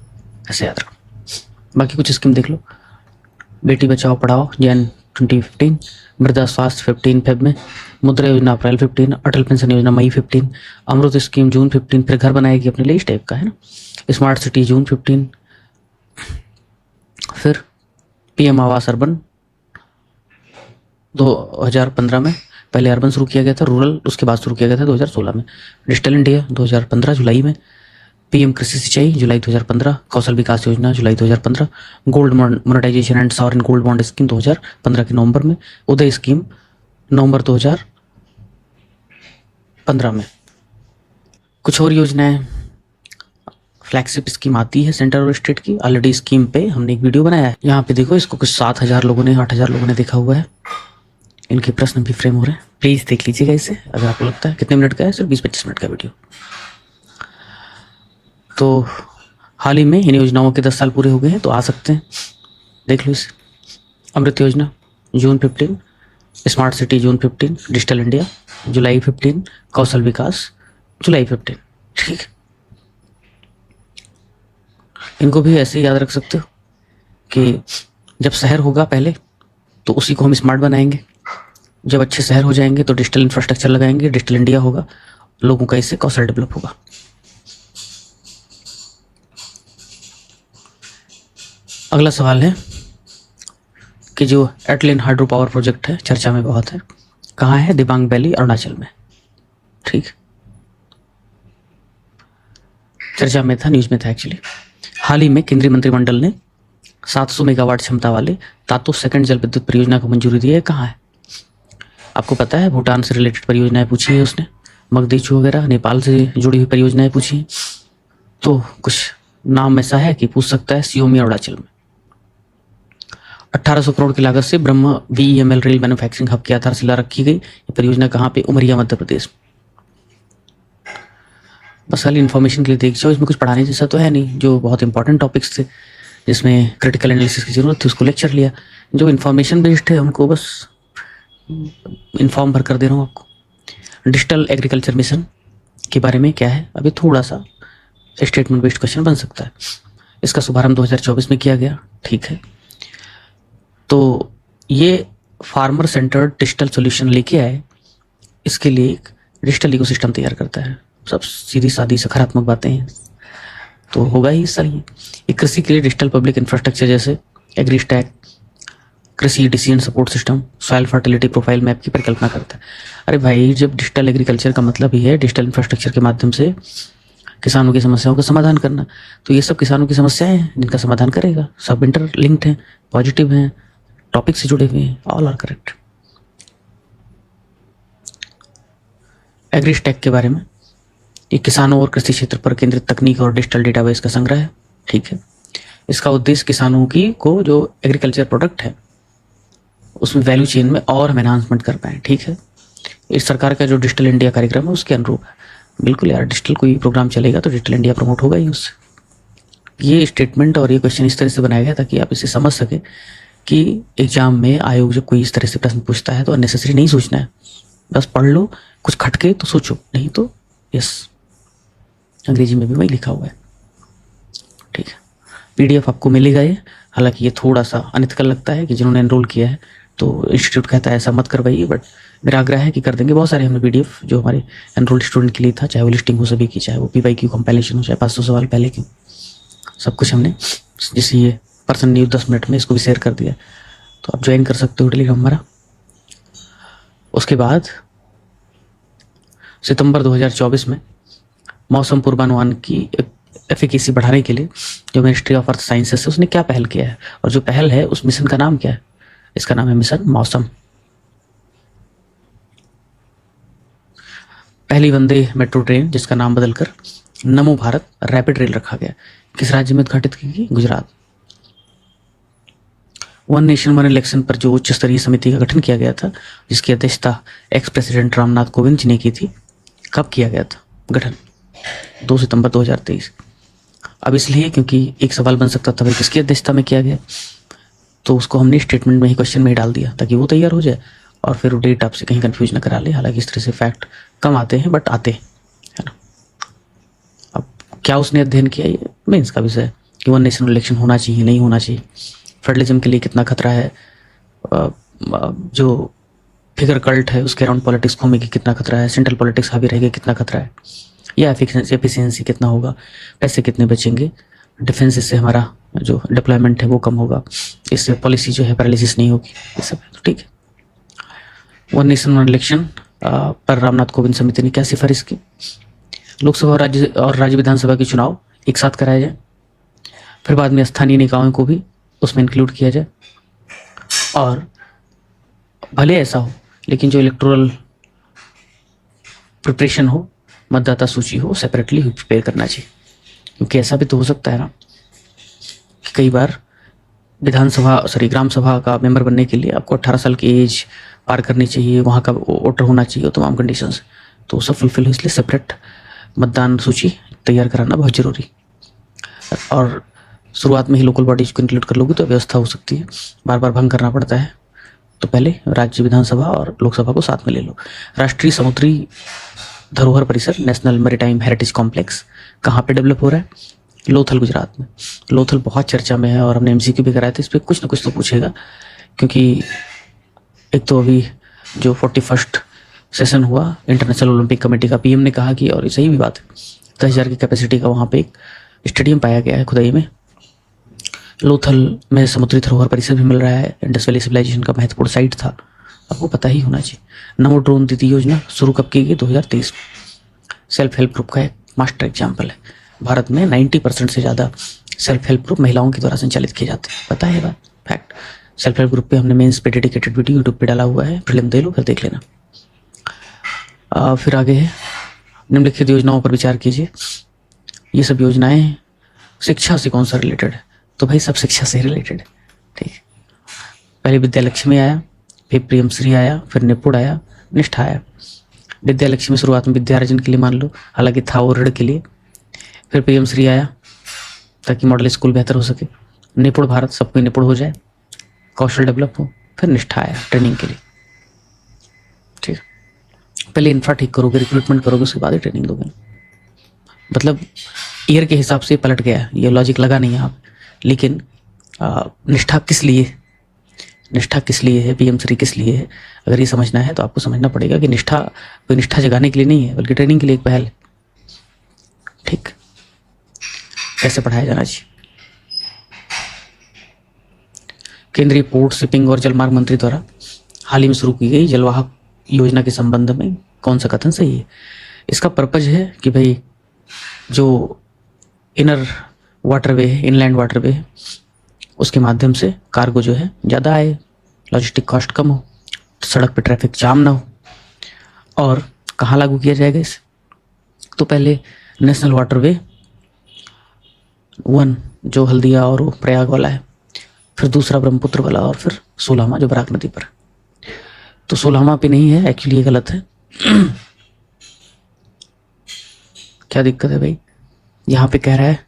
ऐसे याद रखो। बाकी कुछ स्कीम देख लो: बेटी बचाओ पढ़ाओ जैन 2015, मृदा स्वास्थ्य 15 फेब में, मुद्रा योजना अप्रैल 15, अटल पेंशन योजना मई 15, अमृत स्कीम जून 15, फिर घर बनाएगी अपने लिए, इस टाइप का है ना। स्मार्ट सिटी जून 15, फिर PM आवास अर्बन 2015 में, पहले अर्बन शुरू किया गया था, रूरल उसके बाद शुरू किया गया था 2016 में। डिजिटल इंडिया 2015 जुलाई में, PM कृषि सिंचाई जुलाई 2015, कौशल विकास योजना जुलाई 2015, gold monetisation and sovereign gold bond scheme 2015 के नवंबर में, उदय स्कीम नवंबर 2015 में। कुछ और योजनाएं, फ्लैगशिप स्कीम आती है सेंटर और स्टेट की, ऑलरेडी स्कीम पे हमने एक वीडियो बनाया है। यहाँ पे देखो, इसको कुछ 7,000 लोगों ने 8,000 लोगों ने देखा हुआ है। इनके प्रश्न भी फ्रेम हो रहे हैं, प्लीज देख लीजिएगा इसे अगर आपको लगता है। कितने मिनट का है? सिर्फ 20-25 मिनट का वीडियो। तो हाल ही में इन योजनाओं के 10 साल पूरे हो गए हैं, तो आ सकते हैं, देख लो इसे। अमृत योजना जून 15, स्मार्ट सिटी जून 15, डिजिटल इंडिया जुलाई 15, कौशल विकास जुलाई 15। ठीक, इनको भी ऐसे ही याद रख सकते हो कि जब शहर होगा पहले तो उसी को हम स्मार्ट बनाएंगे, जब अच्छे शहर हो जाएंगे तो डिजिटल इंफ्रास्ट्रक्चर लगाएंगे, डिजिटल इंडिया होगा, लोगों का इससे कौशल डेवलप होगा। अगला सवाल है कि जो एटलिन हाइड्रो पावर प्रोजेक्ट है, चर्चा में बहुत है, कहाँ है? दिबांग वैली अरुणाचल में। ठीक, चर्चा में था, न्यूज में था एक्चुअली। हाल ही में केंद्रीय मंत्रिमंडल ने 700 मेगावाट क्षमता वाले तातो सेकंड जल विद्युत परियोजना को मंजूरी दी है। कहाँ है? आपको पता है, भूटान से रिलेटेड परियोजनाएं पूछी है उसने, मगदेचू वगैरह, नेपाल से जुड़ी हुई परियोजनाएं पूछी हैं। तो कुछ नाम ऐसा है कि पूछ सकता है, सियोमी अरुणाचल में। 1800 करोड़ की लागत से ब्रह्म VEML रेल मैन्युफैक्चरिंग हब की आधारशिला रखी गई। ये परियोजना कहाँ पे? उमरिया मध्य प्रदेश। बस खाली इन्फॉर्मेशन के लिए देख जाओ, इसमें कुछ पढ़ाने जैसा तो है नहीं। जो बहुत इंपॉर्टेंट टॉपिक्स थे जिसमें क्रिटिकल एनालिसिस की जरूरत थी उसको लेक्चर लिया, जो इन्फॉर्मेशन बेस्ड है उनको बस इन्फॉर्म भर कर दे रहा हूँ आपको। डिजिटल एग्रीकल्चर मिशन के बारे में क्या है, अभी थोड़ा सा स्टेटमेंट बेस्ड क्वेश्चन बन सकता है। इसका शुभारंभ 2024 में किया गया। ठीक है, तो ये फार्मर सेंटर्ड डिजिटल सॉल्यूशन लेके आए, इसके लिए एक डिजिटल इकोसिस्टम तैयार करता है। सब सीधी सादी सकारात्मक बातें हैं, तो होगा ही सर। ये कृषि के लिए डिजिटल पब्लिक इंफ्रास्ट्रक्चर जैसे एग्रीस्टैक, कृषि decision support system, soil fertility profile map की परिकल्पना करता है। अरे भाई, जब डिजिटल एग्रीकल्चर का मतलब ही है डिजिटल इंफ्रास्ट्रक्चर के माध्यम से किसानों की समस्याओं का समाधान करना, तो ये सब किसानों की समस्याएं हैं जिनका समाधान करेगा। सब इंटरलिंक्ड हैं, पॉजिटिव हैं, टॉपिक से जुड़े हुए हैं, ऑल आर करेक्ट। एग्रीस्टैक के बारे में, ये किसानों और कृषि क्षेत्र पर केंद्रित तकनीक और डिजिटल डेटाबेस का संग्रह है। ठीक है, इसका उद्देश्य किसानों की को जो एग्रीकल्चर प्रोडक्ट है उसमें वैल्यू चेन में और हम एनहांसमेंट कर पाए। ठीक है, इस सरकार का जो डिजिटल इंडिया कार्यक्रम है उसके अनुरूप है। बिल्कुल यार, डिजिटल कोई प्रोग्राम चलेगा तो डिजिटल इंडिया प्रमोट होगा ही उससे। ये स्टेटमेंट और ये क्वेश्चन इस तरह से बनाया गया ताकि आप इसे समझ सके कि एग्जाम में आयोग जब कोई इस तरह से प्रश्न पूछता है तो अननेसेसरी नहीं सोचना है, बस पढ़ लो, कुछ खटके तो सोचो, नहीं तो यस, अंग्रेजी में भी वही लिखा हुआ है। ठीक है, पीडीएफ आपको मिलेगा ये। हालांकि ये थोड़ा सा अनएथिकल लगता है कि जिन्होंने एनरोल किया है तो इंस्टीट्यूट कहता है ऐसा मत करवाइए, बट मेरा आग्रह है कि कर देंगे। बहुत सारे हमने पीडीएफ जो हमारे एनरोल्ड स्टूडेंट के लिए था, चाहे वो लिस्टिंग हो सभी की, चाहे वो पीवाईक्यू कंपाइलेशन हो, चाहे 500 सवाल पहले की, सब कुछ हमने जैसे ये पर्सन न्यूज 10 मिनट में इसको भी शेयर कर दिया। तो आप ज्वाइन कर सकते हो टेलीग्राम हमारा। उसके बाद सितंबर 2024 में मौसम पूर्वानुमान की एफिकेसी बढ़ाने के लिए जो मिनिस्ट्री ऑफ अर्थ साइंसेस है उसने क्या पहल किया है, और जो पहल है उस मिशन का नाम क्या है? इसका नाम है मिशन मौसम। पहली वंदे मेट्रो ट्रेन जिसका नाम बदलकर नमो भारत रैपिड रेल रखा गया, किस राज्य में उद्घाटित की गई? Gujarat. One nation one election पर जो उच्च स्तरीय समिति का गठन किया गया था जिसकी अध्यक्षता एक्स प्रेसिडेंट रामनाथ कोविंद जी ने की थी, कब किया गया था गठन? 2 सितंबर 2023। अब इसलिए क्योंकि एक सवाल बन सकता था भाई किसकी अध्यक्षता में किया गया, तो उसको हमने स्टेटमेंट में ही क्वेश्चन में ही डाल दिया ताकि वो तैयार हो जाए और फिर वो डेट आपसे कहीं कंफ्यूज ना करा ले। हालांकि इस तरह से फैक्ट कम आते हैं बट आते हैं, है ना। अब क्या उसने अध्ययन किया, ये मेंस का विषय है कि वन नेशन इलेक्शन होना चाहिए नहीं होना चाहिए, फेडरलिज्म के लिए कितना खतरा है, जो फिगर कल्ट है उसके अराउंड पॉलिटिक्स घूमेगी कितना खतरा है, सेंट्रल पॉलिटिक्स हावी रहेगी कितना खतरा है, या एफिशिएंसी कितना होगा, पैसे कितने बचेंगे, डिफेंस इससे हमारा जो डिप्लॉयमेंट है वो कम होगा, इससे पॉलिसी जो है पैरालिसिस नहीं होगी, ये सब है। तो ठीक है, वन नेशन वन इलेक्शन पर रामनाथ कोविंद समिति ने क्या सिफारिश की? लोकसभा और राज्य विधानसभा के चुनाव एक साथ कराए जाए, फिर बाद में स्थानीय निकायों को भी उसमें इंक्लूड किया जाए, और भले ऐसा हो लेकिन जो इलेक्टोरल प्रिपरेशन हो, मतदाता सूची हो, सेपरेटली प्रिपेयर करना चाहिए। क्योंकि ऐसा भी तो हो सकता है ना कि कई बार ग्राम सभा का मेंबर बनने के लिए आपको 18 साल की एज पार करनी चाहिए, वहाँ का वोटर होना चाहिए, तमाम कंडीशंस, तो सब फुलफिल हो, इसलिए सेपरेट मतदान सूची तैयार कराना बहुत जरूरी। और शुरुआत में ही लोकल बॉडीज को इंक्लूड कर लोगे तो व्यवस्था हो सकती है, बार बार भंग करना पड़ता है, तो पहले राज्य विधानसभा और लोकसभा को साथ में ले लो। राष्ट्रीय समुद्री धरोहर परिसर नेशनल मैरीटाइम हेरिटेज कॉम्प्लेक्स कहाँ पे डेवलप हो रहा है? लोथल, गुजरात में। लोथल बहुत चर्चा में है और हमने एमसीक्यू भी कराया था, इस पर कुछ ना कुछ तो पूछेगा, क्योंकि एक तो अभी जो 41st सेशन हुआ इंटरनेशनल ओलंपिक कमेटी का, पीएम ने कहा कि, और सही भी बात है, 10,000 की कैपेसिटी का वहाँ पे एक स्टेडियम पाया गया है खुदाई में। लोथल में समुद्री धरोहर परिसर भी मिल रहा है, इंडस वैली सिविलाइजेशन का महत्वपूर्ण साइट था, आपको पता ही होना चाहिए। नमो ड्रोन दीदी योजना शुरू कब की गई? 2023 में। सेल्फ हेल्प ग्रुप का एक मास्टर एग्जाम्पल है, भारत में 90% से ज़्यादा सेल्फ हेल्प ग्रुप महिलाओं के द्वारा संचालित किए जाते हैं, पता है बात, फैक्ट। सेल्फ हेल्प ग्रुप पे हमने मेंस पे डेडिकेटेड वीडियो यूट्यूब पे डाला हुआ है, प्रीलिम दे लो फिर देख लेना। फिर आगे है निम्नलिखित योजनाओं पर विचार कीजिए। ये सब योजनाएं शिक्षा से कौन सा रिलेटेड है? तो भाई सब शिक्षा से रिलेटेड है, ठीक है। पहले विद्यालक्ष्मी आया, फिर प्रियमश्री आया, फिर निपुण आया, निष्ठा आया। विद्यालक्ष्मी शुरुआत में विद्यार्जन के लिए मान लो, हालांकि था वो ऋण के लिए। फिर प्रियमश्री आया ताकि मॉडल स्कूल बेहतर हो सके। निपुण भारत, सब कोई निपुण हो जाए, कौशल डेवलप हो। फिर निष्ठा आया ट्रेनिंग के लिए, ठीक है। पहले इंफ्रा ठीक करोगे, रिक्रूटमेंट करोगे, उसके बाद ही ट्रेनिंग दोगे। मतलब ईयर के हिसाब से पलट गया, ये लॉजिक लगा नहीं है आप, लेकिन निष्ठा किस लिए, निष्ठा किस लिए है, पीएमश्री किस लिए है, अगर ये समझना है तो आपको समझना पड़ेगा कि निष्ठा कोई निष्ठा जगाने के लिए नहीं है, बल्कि ट्रेनिंग के लिए एक पहल है, ठीक। कैसे पढ़ाया जाना चाहिए? केंद्रीय पोर्ट, शिपिंग और जलमार्ग मंत्री द्वारा हाल ही में शुरू की गई जलवाहक योजना के संबंध में कौन सा कथन सही है? इसका पर्पज है कि भाई जो इनर वाटरवे है, इनलैंड वाटरवे है, उसके माध्यम से कार्गो जो है ज़्यादा आए, लॉजिस्टिक कॉस्ट कम हो, सड़क पे ट्रैफिक जाम ना हो। और कहाँ लागू किया जाएगा इसे? तो पहले नेशनल वाटरवे 1 जो हल्दिया और प्रयाग वाला है, फिर दूसरा ब्रह्मपुत्र वाला, और फिर सोलामा जो बराक नदी पर है। तो सोलामा पे नहीं है, एक्चुअली ये गलत है। क्या दिक्कत है भाई? यहाँ पे कह रहा है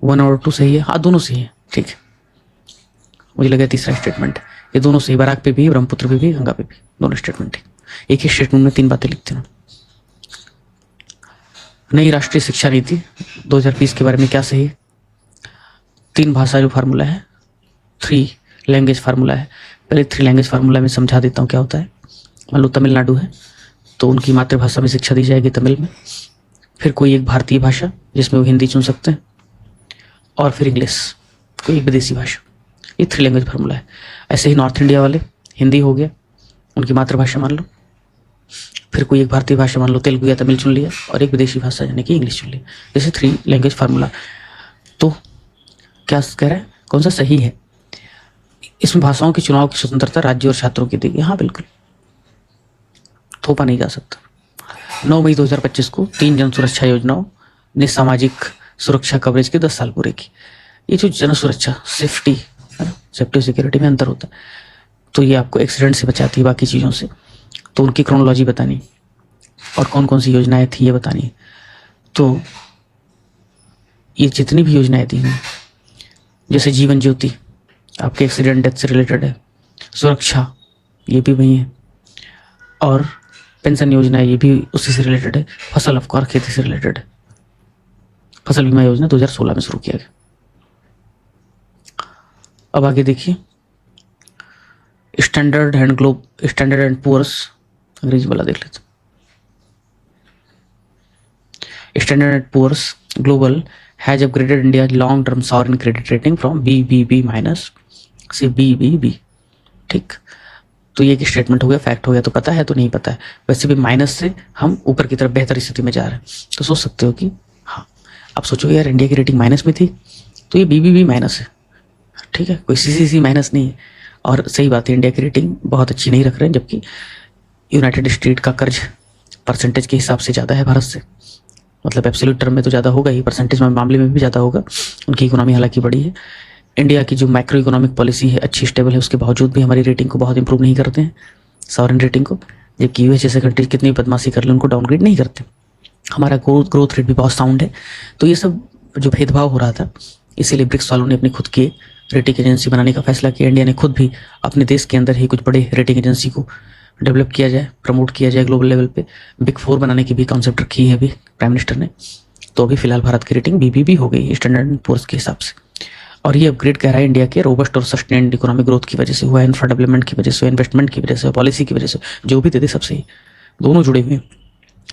1 और 2 सही है। हाँ, दोनों सही है, ठीक है। मुझे लगा तीसरा स्टेटमेंट, ये दोनों सही, बराक पे भी, ब्रह्मपुत्र पे भी, गंगा पे भी, दोनों स्टेटमेंट है। एक ही स्टेटमेंट में 3 बातें लिखते हैं। नई राष्ट्रीय शिक्षा नीति 2020 के बारे में क्या सही है? 3 भाषा जो फार्मूला है, 3 लैंग्वेज फार्मूला है। पहले 3 लैंग्वेज फार्मूला में समझा देता हूँ क्या होता है। मान लो तमिलनाडु है तो उनकी मातृभाषा में शिक्षा दी जाएगी तमिल में, फिर कोई एक भारतीय भाषा जिसमें वो हिंदी चुन सकते हैं, और फिर इंग्लिश, कोई एक विदेशी भाषा। ये 3 लैंग्वेज फार्मूला है। ऐसे ही नॉर्थ इंडिया वाले, हिंदी हो गया उनकी मातृभाषा मान लो, फिर कोई एक भारतीय भाषा मान लो तेलुगु या तमिल चुन लिया, और एक विदेशी भाषा यानी कि इंग्लिश चुन लिया। जैसे 3 लैंग्वेज फार्मूला। तो क्या कह रहा है, कौन सा सही है? इसमें भाषाओं के चुनाव की स्वतंत्रता राज्य और छात्रों की देगी। हाँ बिल्कुल, थोपा नहीं जा सकता। 9 मई 2025 को 3 जन सुरक्षा योजनाओं ने सामाजिक सुरक्षा कवरेज के 10 साल पूरे की। ये जो जन सुरक्षा, सेफ्टी है ना, सेफ्टी और सिक्योरिटी में अंतर होता है। तो ये आपको एक्सीडेंट से बचाती है, बाकी चीज़ों से। तो उनकी क्रोनोलॉजी बतानी और कौन कौन सी योजनाएं थी ये बतानी। तो ये जितनी भी योजनाएं थी, जैसे जीवन ज्योति आपके एक्सीडेंट डेथ से रिलेटेड है, सुरक्षा ये भी वही है, और पेंशन योजना ये भी उसी से रिलेटेड है, फसल अफकोर खेती से रिलेटेड है। फसल बीमा योजना 2016 में शुरू किया गया। अब आगे देखिए, स्टैंडर्ड एंड पुअर्स, अंग्रेजी वाला देख लेते। Standard and Poor's global has upgraded India long term sovereign credit rating from BBB- से BBB। ठीक, तो ये एक स्टेटमेंट हो गया, फैक्ट हो गया। तो पता है तो नहीं पता है, वैसे भी माइनस से हम ऊपर की तरफ बेहतर स्थिति में जा रहे हैं। तो सोच सकते हो कि हाँ, आप सोचोगे यार इंडिया की रेटिंग माइनस में थी, तो ये BBB- है, ठीक है, कोई CCC- नहीं है। और सही बात है, इंडिया की रेटिंग बहुत अच्छी नहीं रख रहे हैं, जबकि यूनाइटेड स्टेट का कर्ज परसेंटेज के हिसाब से ज़्यादा है भारत से। मतलब एब्सोल्यूट टर्म में तो ज़्यादा होगा ही, परसेंटेज में मामले में भी ज़्यादा होगा। उनकी इकोनॉमी हालांकि बड़ी है। इंडिया की जो मैक्रो इकोनॉमिक पॉलिसी है अच्छी स्टेबल है, उसके बावजूद भी हमारी रेटिंग को बहुत इंप्रूव नहीं करते हैं, सॉवरेन रेटिंग को। जबकि यूएस जैसे कंट्रीज कितनी बदमाशी कर ले उनको डाउनग्रेड नहीं करते। हमारा ग्रोथ रेट भी बहुत साउंड है। तो ये सब जो भेदभाव हो रहा था, इसीलिए ब्रिक्स वालों ने अपनी खुद की रेटिंग एजेंसी बनाने का फैसला किया। इंडिया ने खुद भी अपने देश के अंदर ही कुछ बड़े रेटिंग एजेंसी को डेवलप किया जाए, प्रमोट किया जाए ग्लोबल लेवल पे। बिग 4 बनाने की भी कॉन्सेप्ट रखी है अभी प्राइम मिनिस्टर ने। तो अभी फिलहाल भारत की रेटिंग BBB हो गई स्टैंडर्ड एंड पुअर्स के हिसाब से। और ये अपग्रेड कह रहा है इंडिया के रोबस्ट और सस्टेन्ड इकोनॉमिक ग्रोथ की वजह से हुआ, इंफ्रा डेवलपमेंट की वजह से, इन्वेस्टमेंट की वजह से, पॉलिसी की वजह से, जो भी दे दे सब सही, दोनों जुड़े हुए हैं।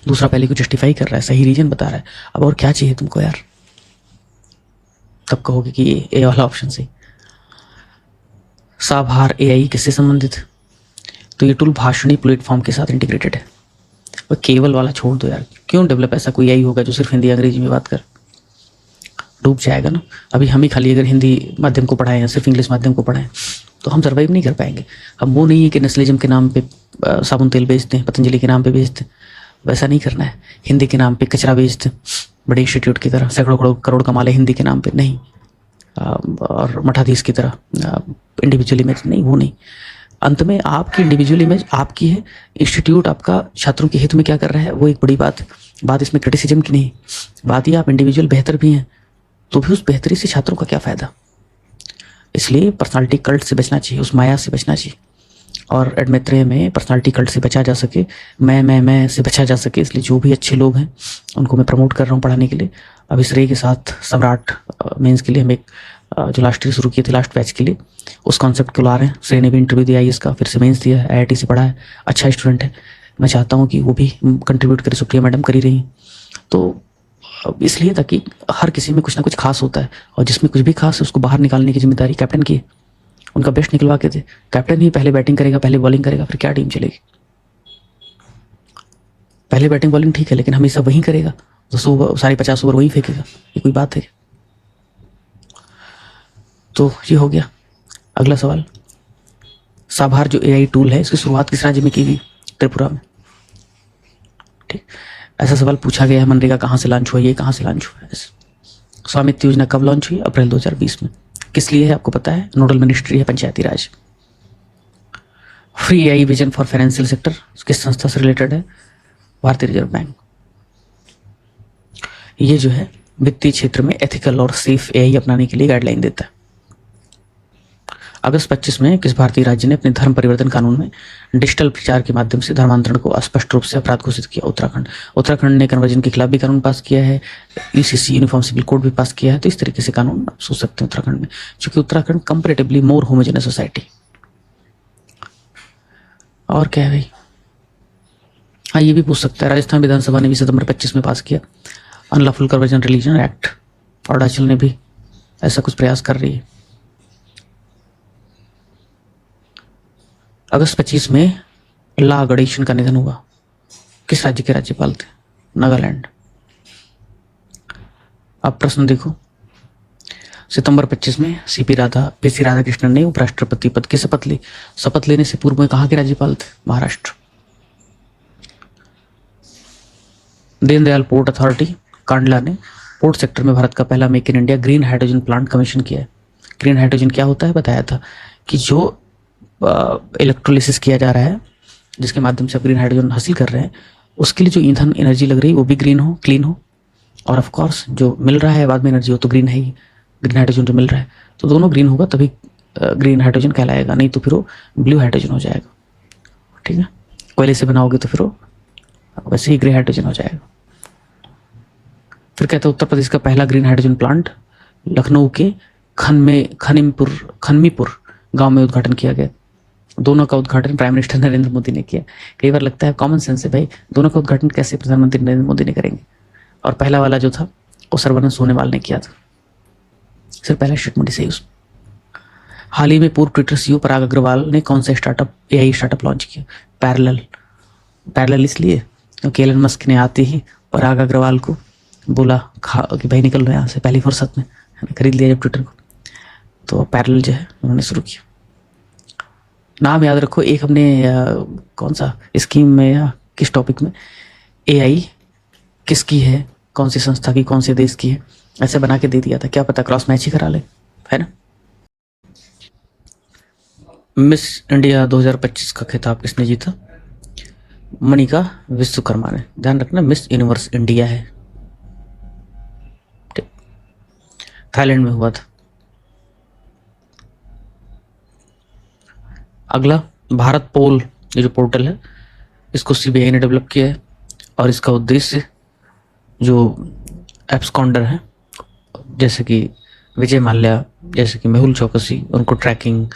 दूसरा पहले को जस्टिफाई कर रहा है, सही रीजन बता रहा है। अब और क्या चाहिए तुमको यार? तब कहोगे कि ये वाला ऑप्शन सही। साभार AI किससे संबंधित है? तो ये टूल भाषणी प्लेटफॉर्म के साथ इंटीग्रेटेड है। और केवल वाला छोड़ दो यार, क्यों डेवलप ऐसा कोई AI होगा जो सिर्फ हिंदी अंग्रेजी में बात कर? डूब जाएगा ना। अभी हम ही खाली अगर हिंदी माध्यम को पढ़ाएं या सिर्फ इंग्लिश माध्यम को पढ़ाएं तो हम सर्वाइव नहीं कर पाएंगे। हम वो नहीं है कि नेशनलिज्म के नाम पे साबुन तेल बेचते हैं, पतंजलि के नाम पे बेचते हैं, वैसा नहीं करना है। हिंदी के नाम पे कचरा बेचते हैं बड़े इंस्टीट्यूट की तरह, सैकड़ों करोड़ कमा ले हिंदी के नाम पे, नहीं। और मठाधीश की तरह इंडिविजुअल इमेज नहीं, वो नहीं। अंत में आपकी इंडिविजुअल इमेज आपकी है, इंस्टीट्यूट आपका छात्रों के हित में क्या कर रहा है वो एक बड़ी बात इसमें क्रिटिसिज्म की नहीं। बात ये आप इंडिविजुअल बेहतर भी हैं तो भी उस बेहतरी से छात्रों का क्या फ़ायदा। इसलिए पर्सनालिटी कल्ट से बचना चाहिए, उस माया से बचना चाहिए। और एडमित्रेय में पर्सनालिटी कल्ट से बचा जा सके, मैं से बचा जा सके, इसलिए जो भी अच्छे लोग हैं उनको मैं प्रमोट कर रहा हूँ पढ़ाने के लिए। अब इस रे के साथ सम्राट मेंस के लिए हम एक जो लास्ट ईयर शुरू किए थे लास्ट बैच के लिए, उस कॉन्सेप्ट को ला रहे हैं। श्रेय ने भी इंटरव्यू दिया IAS का, फिर से मेंस दिया, IIT से पढ़ा है, अच्छा स्टूडेंट है। मैं चाहता हूँ कि वो भी कंट्रीब्यूट करे, सुप्रिया मैडम कर ही रही हैं। तो इसलिए ताकि हर किसी में कुछ ना कुछ खास होता है, और जिसमें कुछ भी खास है उसको बाहर निकालने की जिम्मेदारी कैप्टन की है। उनका बेस्ट निकलवा के थे। कैप्टन ही पहले बैटिंग करेगा, पहले बॉलिंग करेगा, फिर क्या टीम चलेगी? पहले बैटिंग बॉलिंग ठीक है, लेकिन हमेशा वही करेगा तो 100 सारी 50 ओवर वही फेंकेगा, ये कोई बात है? तो ये हो गया। अगला सवाल, साभार जो AI टूल है इसकी शुरुआत किस राज्य में की गई? त्रिपुरा में। ठीक, ऐसा सवाल पूछा गया है। मनरेगा कहाँ से लॉन्च हुआ, ये कहाँ से लॉन्च हुआ है? स्वामित्व योजना कब लॉन्च हुई? अप्रैल 2020 में। किस लिए है आपको पता है? नोडल मिनिस्ट्री है Panchayati Raj. Free AI vision for financial sector किस संस्था से रिलेटेड है? भारतीय रिजर्व बैंक। ये जो है वित्तीय क्षेत्र में एथिकल और सेफ AI अपनाने के लिए गाइडलाइन देता है। अगस्त 25 में किस भारतीय राज्य ने अपने धर्म परिवर्तन कानून में डिजिटल प्रचार के माध्यम से धर्मांतरण को स्पष्ट रूप से अपराध घोषित किया? उत्तराखंड। उत्तराखंड ने कन्वर्जन के खिलाफ भी कानून पास किया है, UCC यूनिफॉर्म सिविल कोड भी पास किया है। तो इस तरीके से कानून आप सोच सकते हैं उत्तराखंड में, क्योंकि Uttarakhand comparatively more homogeneous society. और क्या है भाई? हाँ, ये भी पूछ सकता है, राजस्थान विधानसभा ने भी सितंबर 25 में पास किया अनलॉफुल कन्वर्जन रिलीजन एक्ट, और अरुणाचल ने भी ऐसा कुछ प्रयास कर रही है। अगस्त 25 में ला गणेशन का निधन हुआ। किस राज्य के राज्यपाल थे? नागालैंड। अब प्रश्न देखो, सितंबर 25 में PC राधाकृष्णन ने उपराष्ट्रपति पद की शपथ ली। शपथ लेने से पूर्व में कहाँ के राज्यपाल थे? महाराष्ट्र। दीनदयाल पोर्ट अथॉरिटी कांडला ने पोर्ट सेक्टर में भारत का पहला make in India green hydrogen plant commission किया है। ग्रीन हाइड्रोजन क्या होता है बताया था कि जो इलेक्ट्रोलिसिस किया जा रहा है, जिसके माध्यम से आप ग्रीन हाइड्रोजन हासिल कर रहे हैं, उसके लिए जो ईंधन एनर्जी लग रही है वो भी ग्रीन हो, क्लीन हो, और ऑफ कोर्स जो मिल रहा है बाद में एनर्जी हो तो ग्रीन है ही। ग्रीन हाइड्रोजन जो मिल रहा है तो दोनों ग्रीन होगा तभी ग्रीन हाइड्रोजन कहलाएगा, नहीं तो फिर वो ब्लू हाइड्रोजन हो जाएगा। ठीक है, कोयले से बनाओगे तो फिर वो वैसे ही ग्रे हाइड्रोजन हो जाएगा। फिर कहते हैं उत्तर प्रदेश का पहला ग्रीन हाइड्रोजन प्लांट लखनऊ के खनमीपुर गांव में उद्घाटन किया गया। दोनों का उद्घाटन प्राइम मिनिस्टर नरेंद्र मोदी ने किया। कई बार लगता है कॉमन सेंस है भाई, दोनों का उद्घाटन कैसे प्रधानमंत्री नरेंद्र मोदी ने करेंगे? और पहला वाला जो था वो सर्बानंद सोनोवाल ने किया था। सिर्फ पहला स्टेटमेंट सही उसमें। हाल ही में पूर्व ट्विटर CEO पराग अग्रवाल ने कौन सा AI स्टार्टअप लॉन्च किया? पैरेलल इसलिए क्योंकि एलन मस्क ने आते ही पराग अग्रवाल को बोला कि भाई निकल लो यहाँ से, पहली फुर्सत में खरीद लिया जब ट्विटर को, तो पैरेलल जो है उन्होंने शुरू किया। नाम याद रखो, एक हमने कौन सा स्कीम में या किस टॉपिक में AI किसकी है, कौन सी संस्था की, कौन से देश की है, ऐसे बना के दे दिया था। क्या पता क्रॉस मैच ही करा ले, है ना। मिस इंडिया 2025 का खिताब किसने जीता? मणिका विश्वकर्मा ने। ध्यान रखना मिस यूनिवर्स इंडिया है, थाईलैंड में हुआ था। अगला, भारत पोल, ये जो पोर्टल है इसको CBI ने डेवलप किया है, और इसका उद्देश्य जो एब्सकॉन्डर है जैसे कि विजय माल्या, जैसे कि मेहुल चौकसी, उनको ट्रैकिंग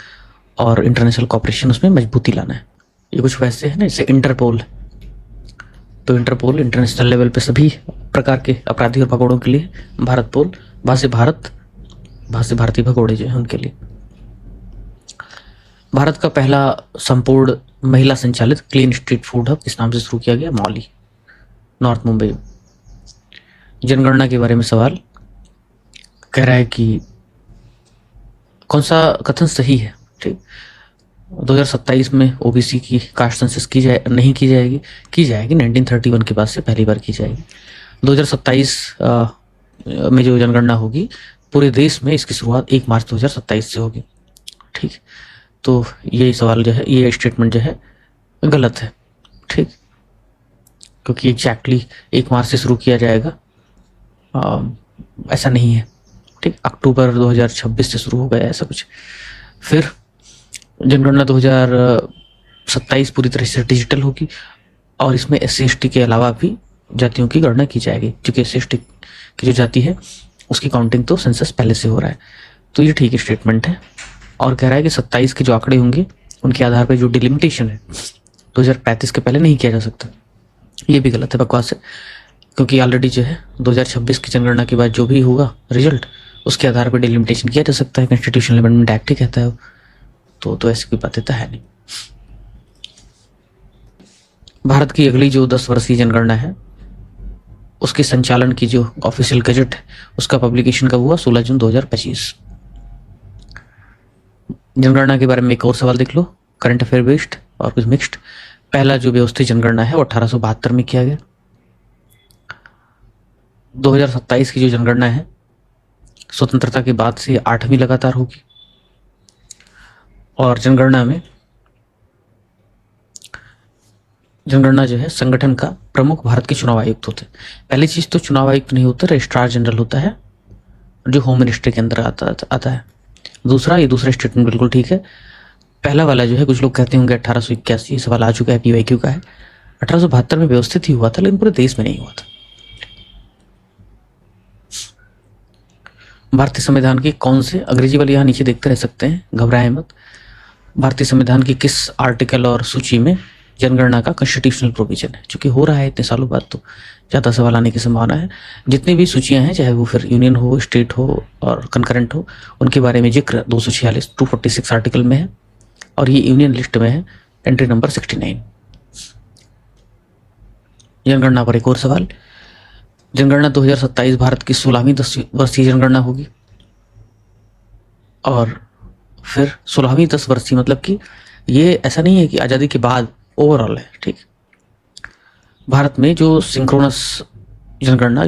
और इंटरनेशनल कॉपरेशन उसमें मजबूती लाना है। ये कुछ वैसे है ना, जैसे इंटरपोल। तो इंटरपोल इंटरनेशनल लेवल पे सभी प्रकार के अपराधी और भगोड़ों के लिए, भारत पोल भारतीय भगोड़े जो है उनके लिए। भारत का पहला संपूर्ण महिला संचालित क्लीन स्ट्रीट फूड हब इस नाम से शुरू किया गया, मौली, नॉर्थ मुंबई। जनगणना के बारे में सवाल कह रहा है कि कौन सा कथन सही है? ठीक, 2027 में OBC की कास्ट सेंसस नहीं की जाएगी, 1931 के बाद से पहली बार की जाएगी। 2027 में जो जनगणना होगी पूरे देश में, इसकी शुरुआत 1 मार्च 2027 से होगी। ठीक, तो ये सवाल जो है, ये स्टेटमेंट जो है गलत है। ठीक, क्योंकि एग्जैक्टली 1 मार्च से शुरू किया जाएगा ऐसा नहीं है। ठीक, अक्टूबर 2026 से शुरू हो गया ऐसा कुछ। फिर जनगणना 2027 पूरी तरह से डिजिटल होगी, और इसमें SC/ST के अलावा भी जातियों की गणना की जाएगी, क्योंकि SC/ST की जो जाति है उसकी काउंटिंग तो सेंसस पहले से हो रहा है। तो ये ठीक स्टेटमेंट है। और कह रहा है कि 27 के जो आंकड़े होंगे उनके आधार पर जो डिलिमिटेशन है 2035 के पहले नहीं किया जा सकता। ये भी गलत है, बकवास है, क्योंकि ऑलरेडी जो है 2026 की जनगणना के बाद जो भी होगा रिजल्ट, उसके आधार पर डिलिमिटेशन किया जा सकता है। कॉन्स्टिट्यूशनल अमेंडमेंट एक्ट ही कहता है। तो ऐसी कोई बाध्यता है नहीं। भारत की अगली जो 10 वर्षीय जनगणना है उसके संचालन की जो ऑफिशियल गजट है उसका पब्लिकेशन कब हुआ? 16 जून 2025। जनगणना के बारे में एक और सवाल देख लो, करंट अफेयर बेस्ड और कुछ मिक्स्ड। पहला जो व्यवस्थित जनगणना है वो 1872 में किया गया। 2027 की जो जनगणना है स्वतंत्रता के बाद से 8वीं लगातार होगी। और जनगणना जो है संगठन का प्रमुख भारत के चुनाव आयुक्त होते हैं। पहली चीज तो चुनाव आयुक्त नहीं होता, रजिस्ट्रार जनरल होता है जो होम मिनिस्ट्री के अंदर आता है। दूसरा, ये दूसरा स्टेटमेंट बिल्कुल ठीक है। पहला वाला जो है कुछ लोग कहते होंगे 1881, ये सवाल आ चुका है, PYQ का है। 1872 में व्यवस्थित ही हुआ था लेकिन पूरे देश में नहीं हुआ था। भारतीय संविधान की कौन से, अंग्रेजी वाले यहाँ नीचे देखते रह सकते हैं, घबराएं मत। भारतीय संविधान की किस आर्टिकल और सूची में जनगणना का कॉन्स्टिट्यूशनल प्रोविजन है? चूंकि हो रहा है इतने सालों बाद तो ज़्यादा सवाल आने की संभावना है। जितनी भी सूचियां हैं, चाहे वो फिर यूनियन हो, स्टेट हो और कंकरेंट हो, उनके बारे में जिक्र 246 आर्टिकल में है और ये यूनियन लिस्ट में है, एंट्री नंबर 69। जनगणना पर एक और सवाल, जनगणना 2027 भारत की 16वीं 10 वर्षीय जनगणना होगी। और फिर 16वीं 10 वर्षीय मतलब कि ये ऐसा नहीं है कि आज़ादी के बाद ओवरऑल है, ठीक। भारत में जो सिंक्रोनस जनगणना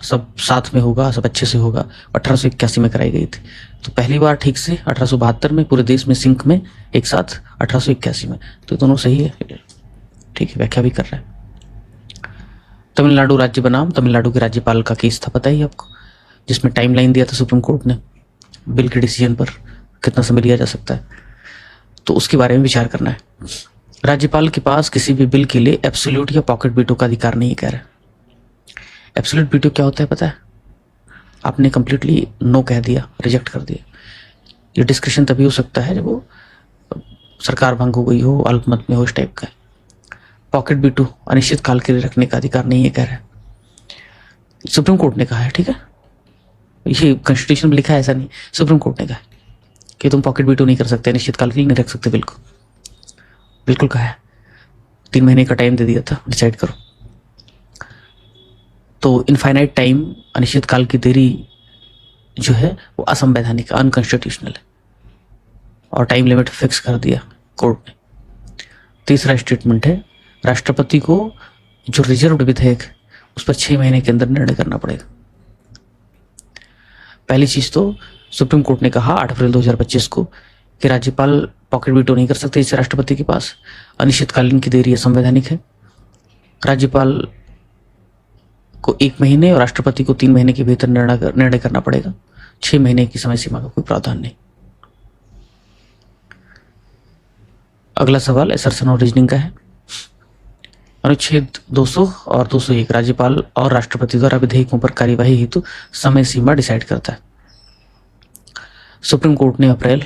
सब साथ में होगा, सब अच्छे से होगा, 1881 में कराई गई थी। तो पहली बार ठीक से 1872 में पूरे देश में सिंक में एक साथ 1881 में, तो दोनों सही है, ठीक है, व्याख्या भी कर रहा है। तमिलनाडु राज्य बनाम तमिलनाडु के राज्यपाल का केस था, पता ही आपको, जिसमें टाइमलाइन दिया था सुप्रीम कोर्ट ने बिल के डिसीजन पर कितना समय लिया जा सकता है, तो उसके बारे में विचार करना है। राज्यपाल के पास किसी भी बिल के लिए एब्सोल्यूट या पॉकेट वीटो का अधिकार नहीं कह रहा। एब्सोल्यूट वीटो क्या होता है पता है? आपने कंप्लीटली नो कह दिया, रिजेक्ट कर दिया। ये डिस्कशन तभी हो सकता है जब वो सरकार भंग हो गई हो, अल्पमत में हो, इस टाइप का। पॉकेट वीटो अनिश्चित काल के लिए रखने का अधिकार नहीं है कह रहा है, सुप्रीम कोर्ट ने कहा है, ठीक है। ये कॉन्स्टिट्यूशन में लिखा है, ऐसा नहीं, सुप्रीम कोर्ट ने कहा है कि तुम पॉकेट वीटो नहीं कर सकते, अनिश्चित काल के लिए नहीं रख सकते बिल को, बिल्कुल कहा है। 3 महीने का टाइम दे दिया था, डिसाइड करो। तो इनफाइनाइट टाइम, अनिश्चित काल की देरी जो है वो असंवैधानिक, अनकॉन्स्टिट्यूशनल है, और टाइम लिमिट फिक्स कर दिया कोर्ट ने। तीसरा स्टेटमेंट है, राष्ट्रपति को जो रिजर्व्ड विधेयक उस पर 6 महीने के अंदर निर्णय करना पड़ेगा। पहली चीज तो सुप्रीम कोर्ट ने कहा 8 अप्रैल 2025 को कि राज्यपाल पॉकेट वीटो नहीं कर सकते इसे राष्ट्रपति के पास, अनिश्चितकालीन की देरी असंवैधानिक है। राज्यपाल को 1 महीने और राष्ट्रपति को 3 महीने के भीतर निर्णय करना पड़ेगा, 6 महीने की समय सीमा का कोई प्रावधान नहीं। अगला सवाल असर्शन और रीजनिंग का है। अनुच्छेद 200 और 201 राज्यपाल और राष्ट्रपति द्वारा विधेयकों पर कार्यवाही हेतु समय सीमा डिसाइड करता है। सुप्रीम कोर्ट ने अप्रैल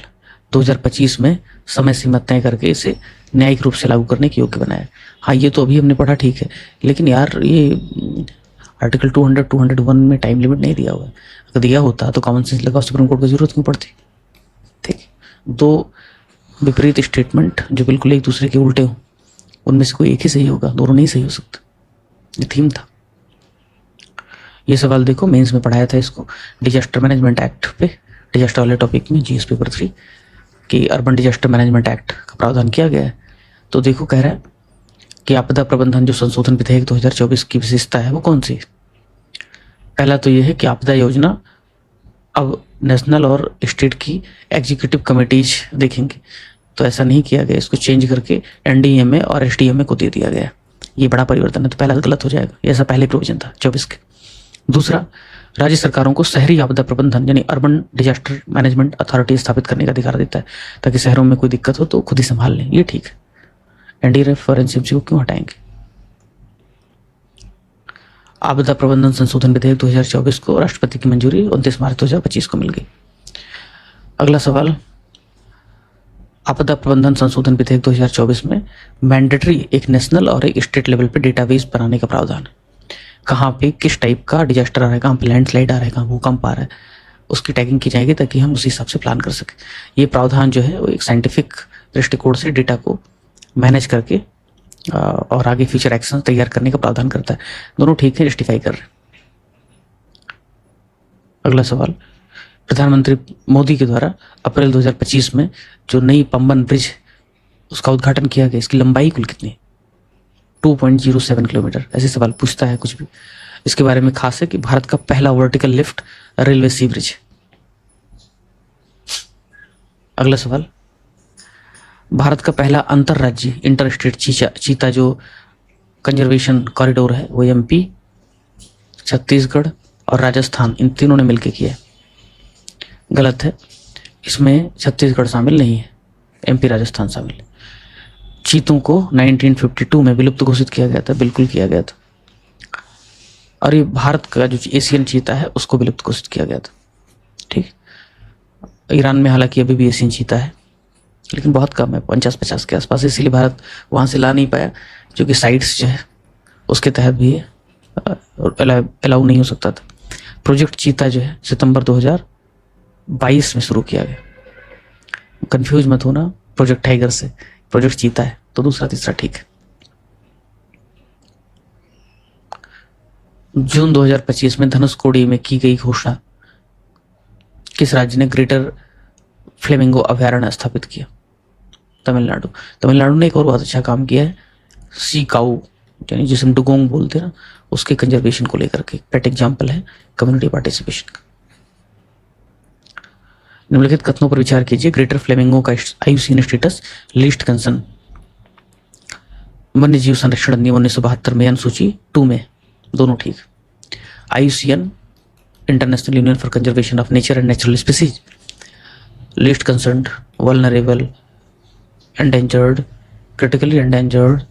2025 में समय सीमा तय करके इसे न्यायिक रूप से लागू करने के योग्य बनाया। हाँ, ये तो अभी हमने पढ़ा, ठीक है, लेकिन यार ये आर्टिकल 201 में टाइम लिमिट नहीं दिया हुआ है। अगर दिया होता तो कॉमन सेंस लगा, सुप्रीम कोर्ट की जरूरत क्यों पड़ती, ठीक। 2 विपरीत स्टेटमेंट जो बिल्कुल एक दूसरे के उल्टे हो, उनमें से कोई एक ही सही होगा, दोनों नहीं सही हो सकता। ये थीम था। ये सवाल देखो, मेंस में पढ़ाया था इसको, डिजास्टर मैनेजमेंट एक्ट पे, डिजास्टर वाले टॉपिक में, GS पेपर 3 कि अर्बन डिजास्टर मैनेजमेंट एक्ट का प्रावधान किया गया है। तो देखो, कह रहा है कि आपदा प्रबंधन जो संशोधन विधेयक 2024 की विशेषता है वो कौन सी? पहला तो यह है कि आपदा योजना अब नेशनल और स्टेट की एग्जीक्यूटिव कमिटीज देखेंगे, तो ऐसा नहीं किया गया, इसको चेंज करके NDMA और SDMA को दे दिया गया। ये बड़ा परिवर्तन है, तो पहला गलत हो जाएगा, ये ऐसा पहले प्रोविजन था 24 के। दूसरा, राज्य सरकारों को शहरी आपदा प्रबंधन यानी अर्बन डिजास्टर मैनेजमेंट अथॉरिटी स्थापित करने का अधिकार देता है, ताकि शहरों में कोई दिक्कत हो तो खुद ही संभाल लें, ये ठीक है। NDRF और NCMC को क्यों हटाएंगे? आपदा प्रबंधन संशोधन विधेयक 2024 को राष्ट्रपति की मंजूरी 29 मार्च 2025 को मिल गई। अगला सवाल, आपदा प्रबंधन संशोधन विधेयक 2024 में मैंडेटरी एक नेशनल और एक स्टेट लेवल पे डेटाबेस बनाने का प्रावधान है। कहाँ पे किस टाइप का डिजास्टर आ रहा है, कहाँ पे लैंडस्लाइड आ रहा है, कहाँ भूकंप आ रहा है, उसकी टैगिंग की जाएगी ताकि हम उसी हिसाब से प्लान कर सकें। ये प्रावधान जो है वो एक साइंटिफिक दृष्टिकोण से डेटा को मैनेज करके और आगे फ्यूचर एक्शन तैयार करने का प्रावधान करता है। दोनों ठीक है, जस्टिफाई कर रहे हैं। अगला सवाल, प्रधानमंत्री मोदी के द्वारा अप्रैल 2025 में जो नई पंबन ब्रिज उसका उद्घाटन किया गया, इसकी लंबाई कुल कितनी? 2.07 किलोमीटर। ऐसे सवाल पूछता है कुछ भी। इसके बारे में खास है कि भारत का पहला वर्टिकल लिफ्ट रेलवे सी ब्रिज। अगला सवाल, भारत का पहला अंतरराज्यीय इंटर स्टेट चीता जो कंजर्वेशन कॉरिडोर है वो एमपी, छत्तीसगढ़ और राजस्थान इन तीनों ने मिलकर किया है। गलत है, इसमें छत्तीसगढ़ शामिल नहीं है, एमपी राजस्थान शामिल है। चीतों को 1952 में विलुप्त घोषित किया गया था, बिल्कुल किया गया था। और ये भारत का जो एशियन चीता है उसको विलुप्त घोषित किया गया था। ठीक, ईरान में हालांकि अभी भी एशियन चीता है लेकिन बहुत कम है, 50-50 के आसपास, इसीलिए भारत वहाँ से ला नहीं पाया, क्योंकि साइट्स जो है उसके तहत भी अलाउ नहीं हो सकता था। प्रोजेक्ट चीता जो है सितंबर 2022 में शुरू किया गया। कंफ्यूज मत होना प्रोजेक्ट टाइगर से, प्रोजेक्ट चीता है तो दूसरा तीसरा ठीक है। जून 2025 में धनुषकोडी में की गई घोषणा, किस राज्य ने ग्रेटर फ्लेमिंगो अभयारण्य स्थापित किया? तमिलनाडु। तमिलनाडु ने एक और बहुत अच्छा काम किया है, सी काऊ यानी जिसे हम डुगोंग बोलते हैं ना, उसके कंजर्वेशन को लेकर के पेट एग्जाम्पल है कम्युनिटी पार्टिसिपेशन का। निम्नलिखित कथनों पर विचार कीजिए। ग्रेटर फ्लेमिंगो का आईयूसीएन स्टेटस लीस्ट कंसर्न वन्य जीव संरक्षण अधिनियम 1972 में अनुसूची 2 में, दोनों ठीक। IUCN international union for conservation of nature and natural species least concerned, vulnerable, endangered, critically endangered,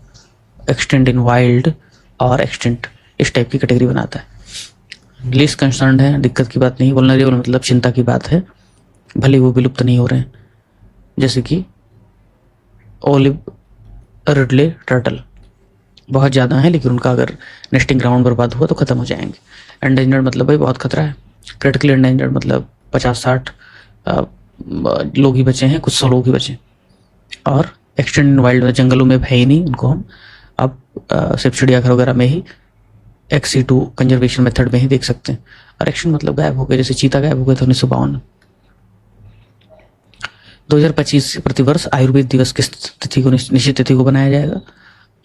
extent in wild और एक्सटेंट, इस टाइप की कैटेगरी बनाता है। लीस्ट कंसर्न्ड है, दिक्कत की बात नहीं। वल्नरेबल मतलब चिंता की बात है, भले वो विलुप्त नहीं हो रहे हैं, जैसे कि ओलिव रिडले टर्टल, बहुत ज़्यादा है लेकिन उनका अगर नेस्टिंग ग्राउंड बर्बाद हुआ तो ख़त्म हो जाएंगे। एंडेंजर्ड मतलब भाई बहुत खतरा है। क्रिटिकली एंडेंजर्ड मतलब 50-60 लोग ही बचे हैं, कुछ 100 लोग ही बचे। और एक्सटेंट इन वाइल्ड जंगलों में है ही नहीं, उनको हम अब सिर्फ चिड़ियाघर वगैरह में ही XC2 कंजर्वेशन मेथड में ही देख सकते हैं। और एक्शन मतलब गायब हो गए, जैसे चीता गायब हो गए थे 1952। 2025 प्रतिवर्ष आयुर्वेद दिवस किस तिथि को, निश्चित तिथि को बनाया जाएगा?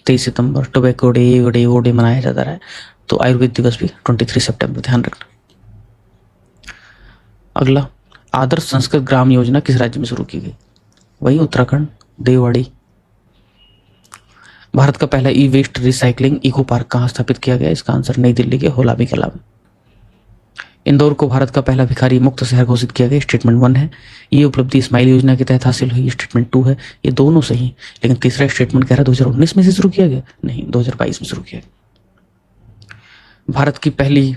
23 सितंबर। टोबैको डे, वो डे मनाया जाता रहा है, तो आयुर्वेद दिवस भी 23 सितंबर, ध्यान रखना। अगला, आदर्श संस्कृत ग्राम योजना किस राज्य में शुरू की गई? वही उत्तराखंड, देववाड़ी। भारत का पहला ई वेस्ट रिसाइकलिंग इको पार्क कहाँ स्थापित किया गया? इसका आंसर नई दिल्ली के होलामी कला में। इंदौर को भारत का पहला भिखारी मुक्त शहर घोषित किया गया, स्टेटमेंट 1 है। ये उपलब्धि स्माइल योजना के तहत हासिल हुई, स्टेटमेंट 2 है। ये दोनों सही, लेकिन तीसरा स्टेटमेंट कह रहा है 2019 में से शुरू किया गया, नहीं 2022 में शुरू किया गया। भारत की पहली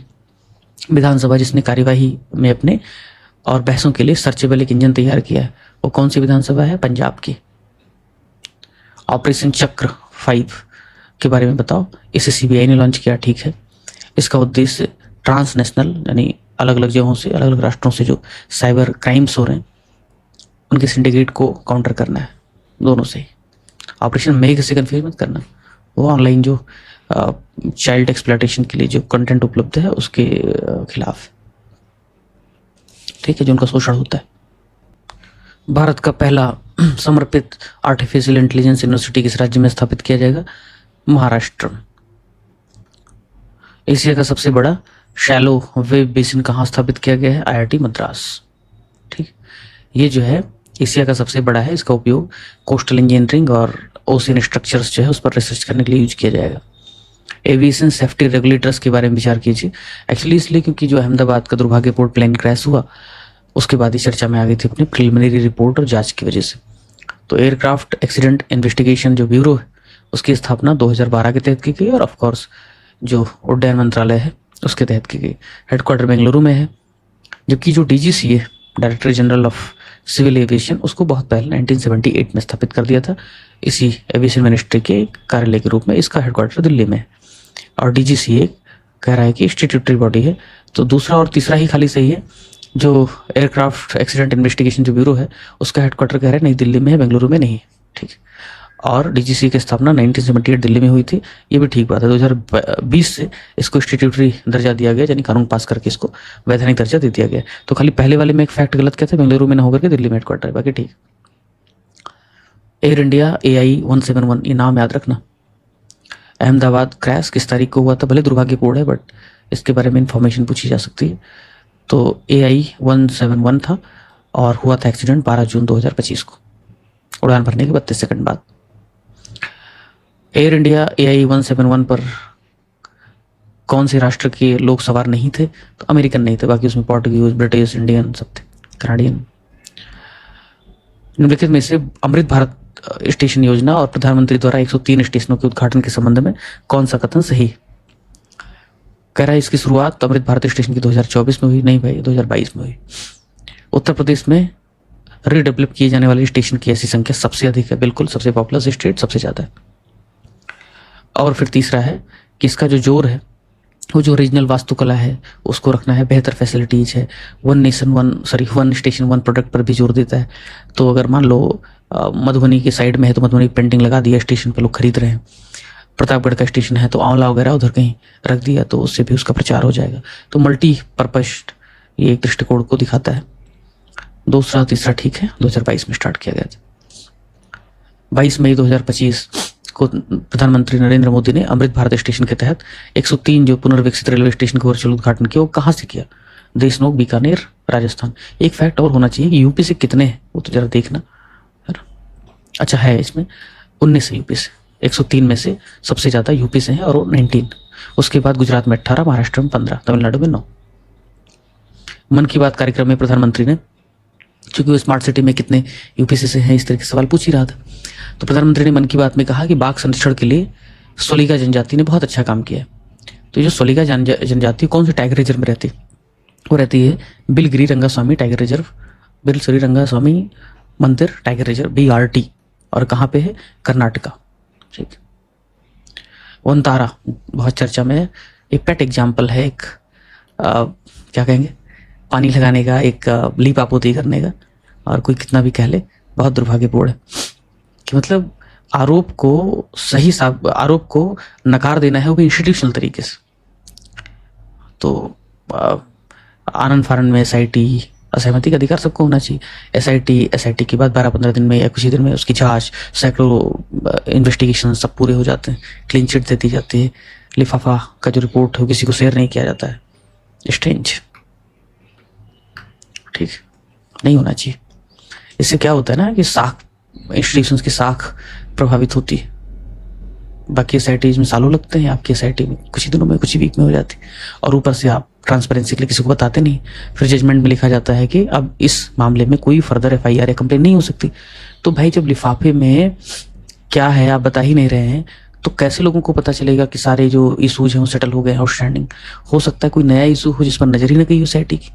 विधानसभा जिसने कार्यवाही में अपने और बहसों के लिए सर्चेबल एक इंजन तैयार किया है, वो कौन सी विधानसभा है? पंजाब की। ऑपरेशन चक्र 5 के बारे में बताओ। इसे सीबीआई ने लॉन्च किया, ठीक है। इसका उद्देश्य ट्रांसनेशनल यानी अलग अलग जगहों से, अलग अलग राष्ट्रों से जो साइबर क्राइम्स हो रहे हैं उनके सिंडिकेट को काउंटर करना है, दोनों से ही। ऑपरेशन मेघ से कंफ्यूज मत करना, वो ऑनलाइन जो चाइल्ड एक्सप्लॉयटेशन के लिए जो कंटेंट उपलब्ध है उसके खिलाफ, ठीक है, जो उनका शोषण होता है। भारत का पहला समर्पित आर्टिफिशियल इंटेलिजेंस यूनिवर्सिटी किस राज्य में स्थापित किया जाएगा? महाराष्ट्र। एशिया का सबसे बड़ा शैलो वेब बेसिन कहाँ स्थापित किया गया है? IIT मद्रास। ठीक, ये जो है एशिया का सबसे बड़ा है, इसका उपयोग कोस्टल इंजीनियरिंग और ओशियन स्ट्रक्चर्स जो है उस पर रिसर्च करने के लिए यूज किया जाएगा। एविएशन सेफ्टी रेगुलेटर्स के बारे में विचार कीजिए। एक्चुअली इसलिए क्योंकि जो अहमदाबाद का दुर्भाग्यपूर्ण प्लेन क्रैश हुआ उसके बाद ही चर्चा में आ गई थी अपनी प्रिलिमिनरी रिपोर्ट और जांच की वजह से। तो एयरक्राफ्ट एक्सीडेंट इन्वेस्टिगेशन जो ब्यूरो है उसकी स्थापना 2012 के तहत की गई, और ऑफकोर्स जो उड्डयन मंत्रालय है उसके तहत की गई। हेडक्वार्टर बेंगलुरु में है, जबकि जो DGCA director general of civil aviation उसको बहुत पहले 1978 में स्थापित कर दिया था इसी एविएशन मिनिस्ट्री के कार्यालय के रूप में। इसका हेडक्वार्टर दिल्ली में है, और DGCA कह रहा है कि स्टैट्यूटरी बॉडी है। तो दूसरा और तीसरा ही खाली सही है, जो एयरक्राफ्ट एक्सीडेंट इन्वेस्टिगेशन जो ब्यूरो है उसका हेडक्वार्टर कह रहे हैं नई दिल्ली में है, बेंगलुरु में नहीं। ठीक है। और डीजीसी की स्थापना 1978 दिल्ली में हुई थी, ये भी ठीक बात है। 2020 से इसको स्टेट्यूटरी दर्जा दिया गया, यानी कानून पास करके इसको वैधानिक दर्जा दे दिया गया। तो खाली पहले वाले में एक फैक्ट गलत क्या था, बेंगलुरु में ना होकर के दिल्ली में हेडक्वार्टर है, बाकी ठीक। एयर इंडिया AI-171, ये नाम याद रखना। अहमदाबाद क्रैश किस तारीख को हुआ था, भले दुर्भाग्यपूर्ण है बट इसके बारे में इंफॉर्मेशन पूछी जा सकती है। तो AI-171 था और हुआ था एक्सीडेंट 12 जून 2025 को, उड़ान भरने के 32 सेकंड बाद। एयर इंडिया AI-171 पर कौन से राष्ट्र के लोग सवार नहीं थे, तो अमेरिकन नहीं थे, बाकी उसमें पोर्टुगीज, ब्रिटिश, इंडियन सब थे, कनाडियन। निम्नलिखित में से अमृत भारत स्टेशन योजना और प्रधानमंत्री द्वारा 103 स्टेशनों के उद्घाटन के संबंध में कौन सा कथन सही? कह रहा है इसकी शुरुआत अमृत भारत स्टेशन की 2024 में हुई, नहीं भाई 2022 में हुई। उत्तर प्रदेश में रीडेवलप किए जाने वाले स्टेशन की ऐसी संख्या सबसे अधिक है, बिल्कुल सबसे पॉपुलर स्टेट सबसे ज्यादा है। और फिर तीसरा है कि इसका जो जोर है वो जो रीजनल वास्तुकला है उसको रखना है, बेहतर फैसिलिटीज है, वन स्टेशन वन प्रोडक्ट पर भी जोर देता है। तो अगर मान लो मधुबनी के साइड में है तो मधुबनी की पेंटिंग लगा दिया स्टेशन पर, लोग खरीद रहे हैं। प्रतापगढ़ का स्टेशन है तो आंवला वगैरह उधर कहीं रख दिया तो उससे भी उसका प्रचार हो जाएगा। तो मल्टी पर्पज ये एक दृष्टिकोण को दिखाता है। दूसरा तीसरा ठीक है, 2022 में स्टार्ट किया गया था। 22 मई 2025 को प्रधानमंत्री नरेंद्र मोदी ने अमृत भारत स्टेशन के तहत 103 जो पुनर्विकसित रेलवे स्टेशन का वर्चुअल उद्घाटन किया। वो कहाँ से किया? देशनोक, बीकानेर, राजस्थान। एक फैक्ट और होना चाहिए, यूपी से कितने हैं वो तो जरा देखना है ना। अच्छा है इसमें 19 है यूपी से, 103 में से सबसे ज्यादा यूपी से हैं और वो 19। उसके बाद गुजरात में 18, महाराष्ट्र में 15, तमिलनाडु में 9। मन की बात कार्यक्रम में प्रधानमंत्री ने, चूंकि वो स्मार्ट सिटी में कितने यूपी से हैं इस तरह के सवाल पूछ ही रहा था, तो प्रधानमंत्री ने मन की बात में कहा कि बाघ संरक्षण के लिए सोलिका जनजाति ने बहुत अच्छा काम किया है। तो ये जो सोलिका जनजाति कौन से टाइगर रिजर्व में रहती है? वो रहती है Biligiri Rangaswamy tiger reserve, bill Shri Rangaswamy मंदिर टाइगर रिजर्व, BRT। और कहाँ पे है? कर्नाटका। ठीक। वनतारा बहुत चर्चा में है, एक पेट एग्जाम्पल है, एक क्या कहेंगे, पानी लगाने का, एक लीप आपूर्ति करने का, और कोई कितना भी कह ले बहुत दुर्भाग्यपूर्ण है कि मतलब आरोप को नकार देना है वो भी इंस्टीट्यूशनल तरीके से। तो आनंद फानन में SIT, असहमति का अधिकार सबको होना चाहिए। SIT के बाद 12-15 दिन में या कुछ ही दिन में उसकी जांच, सैकड़ों इन्वेस्टिगेशन सब पूरे हो जाते हैं, क्लीन चिट दे दी जाती है, लिफाफा का जो रिपोर्ट है किसी को शेयर नहीं किया जाता है। स्ट्रेंज, ठीक नहीं होना चाहिए। इससे क्या होता है ना कि इंस्टीट्यूशंस की साख प्रभावित होती है। बाकी SITs में सालों लगते हैं, आपकी SIT में कुछ ही दिनों में, कुछ ही वीक में हो जाती है। और ऊपर से आप ट्रांसपेरेंसी के लिए किसी को बताते नहीं, फिर जजमेंट में लिखा जाता है कि अब इस मामले में कोई फर्दर FIR या कंप्लेन नहीं हो सकती। तो भाई जब लिफाफे में क्या है आप बता ही नहीं रहे हैं तो कैसे लोगों को पता चलेगा कि सारे जो इशूज हैं वो सेटल हो गए, आउटस्टैंडिंग? हो सकता है कोई नया इशू हो जिस पर नजर ही न गई हो SIT की,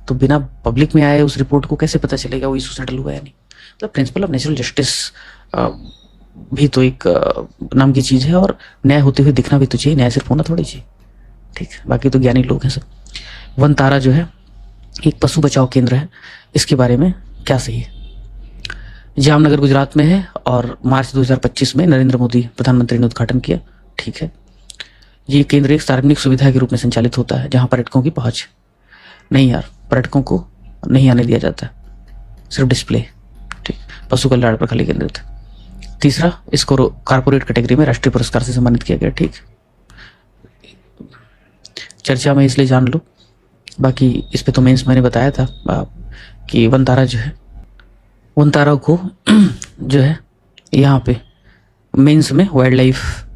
तो बिना पब्लिक में आए उस रिपोर्ट को कैसे पता चलेगा वो इशू सेटल हुआ या नहीं? मतलब प्रिंसिपल ऑफ नेचुरल जस्टिस भी तो एक नाम की चीज है, और न्याय होते हुए दिखना भी तो चाहिए, न्याय सिर्फ होना थोड़ी चाहिए। ठीक, बाकी तो ज्ञानी लोग हैं सब। वनतारा जो है एक पशु बचाव केंद्र है, इसके बारे में क्या सही है? जामनगर गुजरात में है और मार्च 2025 में नरेंद्र मोदी प्रधानमंत्री ने उद्घाटन किया। ठीक है। ये केंद्र एक सार्वजनिक सुविधा के रूप में संचालित होता है जहां पर्यटकों की पहुंच नहीं, यार पर्यटकों को नहीं आने दिया जाता, सिर्फ डिस्प्ले। ठीक, पशु कल्याण पर खाली केंद्रित। तीसरा, इसको कारपोरेट कैटेगरी में राष्ट्रीय पुरस्कार से सम्मानित किया गया। ठीक, चर्चा में इसलिए जान लो, बाकी इस पे तो मेंस मैंने बताया था कि वनतारा जो है, वनतारा को जो है यहाँ पे मेंस में वाइल्ड लाइफ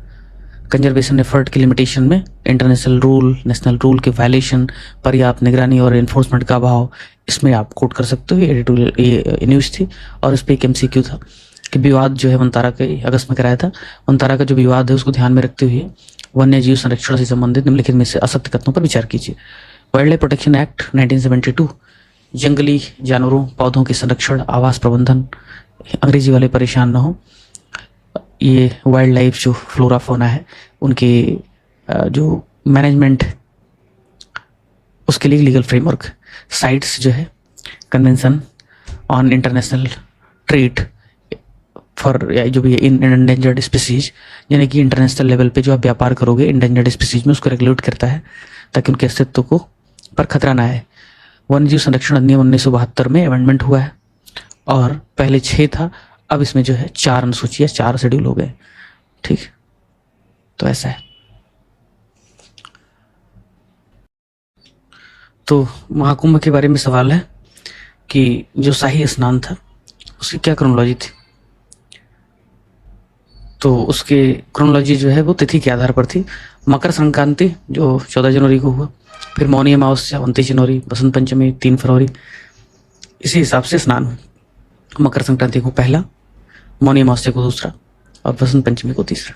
कंजर्वेशन एफर्ट की लिमिटेशन में इंटरनेशनल रूल, नेशनल रूल के वायलेशन, पर्याप्त निगरानी और एनफोर्समेंट का अभाव, इसमें आप कोट कर सकते हो। ये एडिटोरियल न्यूज थी और इस पर एक MCQ था कि विवाद जो है वनतारा के अगस्त में कराया था। वनतारा का जो विवाद है उसको ध्यान में रखते हुए वन्य जीव संरक्षण से संबंधित निम्नलिखित में से असत्य कथनों पर विचार कीजिए। वाइल्ड लाइफ प्रोटेक्शन एक्ट 1972 जंगली जानवरों, पौधों के संरक्षण, आवास प्रबंधन, अंग्रेजी वाले परेशान ना हो, ये वाइल्ड लाइफ जो फ्लोरा फोना है उनके जो मैनेजमेंट उसके लिए लीगल फ्रेमवर्क, साइट्स जो है convention on international trade for जो भी इन एंडेंजर्ड स्पीसीज, यानी कि इंटरनेशनल लेवल पे जो आप व्यापार करोगे इंडेंजर्ड स्पीसीज में उसको रेगुलेट करता है ताकि उनके अस्तित्व को पर खतरा ना है। वन्य जीव संरक्षण अधिनियम 1972 में अमेंडमेंट हुआ है और पहले 6 था, अब इसमें जो है 4 अनुसूची है, 4 शेड्यूल हो गए। ठीक, तो ऐसा है। तो महाकुंभ के बारे में सवाल है कि जो शाही स्नान था उसकी क्या क्रोनोलॉजी थी। तो उसके क्रोनोलॉजी जो है वो तिथि के आधार पर थी। मकर संक्रांति जो 14 जनवरी को हुआ, फिर मौनी अमावस्या 29 जनवरी, बसंत पंचमी 3 फरवरी, इसी हिसाब से स्नान मकर संक्रांति को पहला, मौनी अमावस्या को दूसरा और बसंत पंचमी को तीसरा।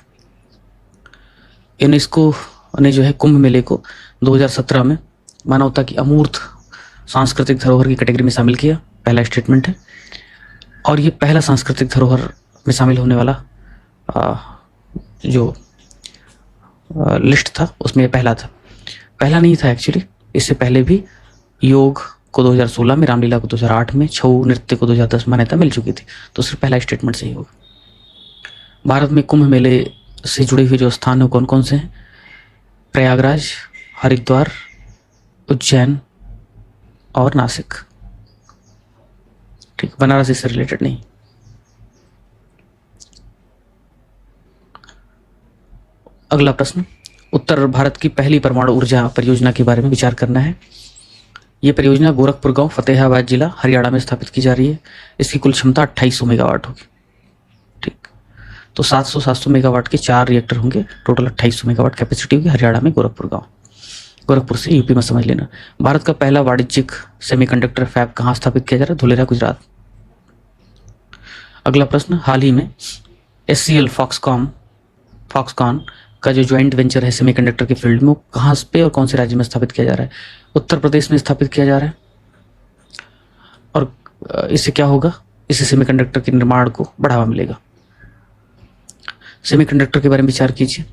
यूनेस्को ने जो है कुंभ मेले को 2017 में मानवता की अमूर्त सांस्कृतिक धरोहर की कैटेगरी में शामिल किया, पहला स्टेटमेंट है। और ये पहला सांस्कृतिक धरोहर में शामिल होने वाला जो लिस्ट था उसमें पहला था। पहला नहीं था एक्चुअली, इससे पहले भी योग को 2016 में, रामलीला को 2008 में, छऊ नृत्य को 2010 मान्यता मिल चुकी थी। तो सिर्फ पहला स्टेटमेंट सही होगा। भारत में कुंभ मेले से जुड़े हुए जो स्थान है कौन कौन से हैं? प्रयागराज, हरिद्वार, उज्जैन और नासिक। ठीक, बनारस इससे रिलेटेड नहीं। अगला प्रश्न, उत्तर भारत की पहली परमाणु ऊर्जा परियोजना के बारे में विचार करना है। ये परियोजना गोरखपुर गांव, फतेहाबाद जिला, हरियाणा में स्थापित की जा रही है। इसकी कुल क्षमता 2800 मेगावाट होगी। ठीक, तो 700 मेगावाट के 4 रिएक्टर होंगे, टोटल 2800 मेगावाट कैपेसिटी होगी। हरियाणा में गोरखपुर गांव, गोरखपुर से यूपी में समझ लेना। भारत का पहला वाणिज्यिक सेमीकंडक्टर फैब कहाँ स्थापित किया जा रहा है? धुलेरा, गुजरात। अगला प्रश्न, हाल ही में SCL फॉक्सकॉन का जो ज्वाइंट वेंचर है सेमीकंडक्टर के फील्ड में, वो कहाँ पे और कौन से राज्य में स्थापित किया जा रहा है? उत्तर प्रदेश में स्थापित किया जा रहा है। और इससे क्या होगा? इससे सेमीकंडक्टर के निर्माण को बढ़ावा मिलेगा। सेमीकंडक्टर के बारे में विचार कीजिए,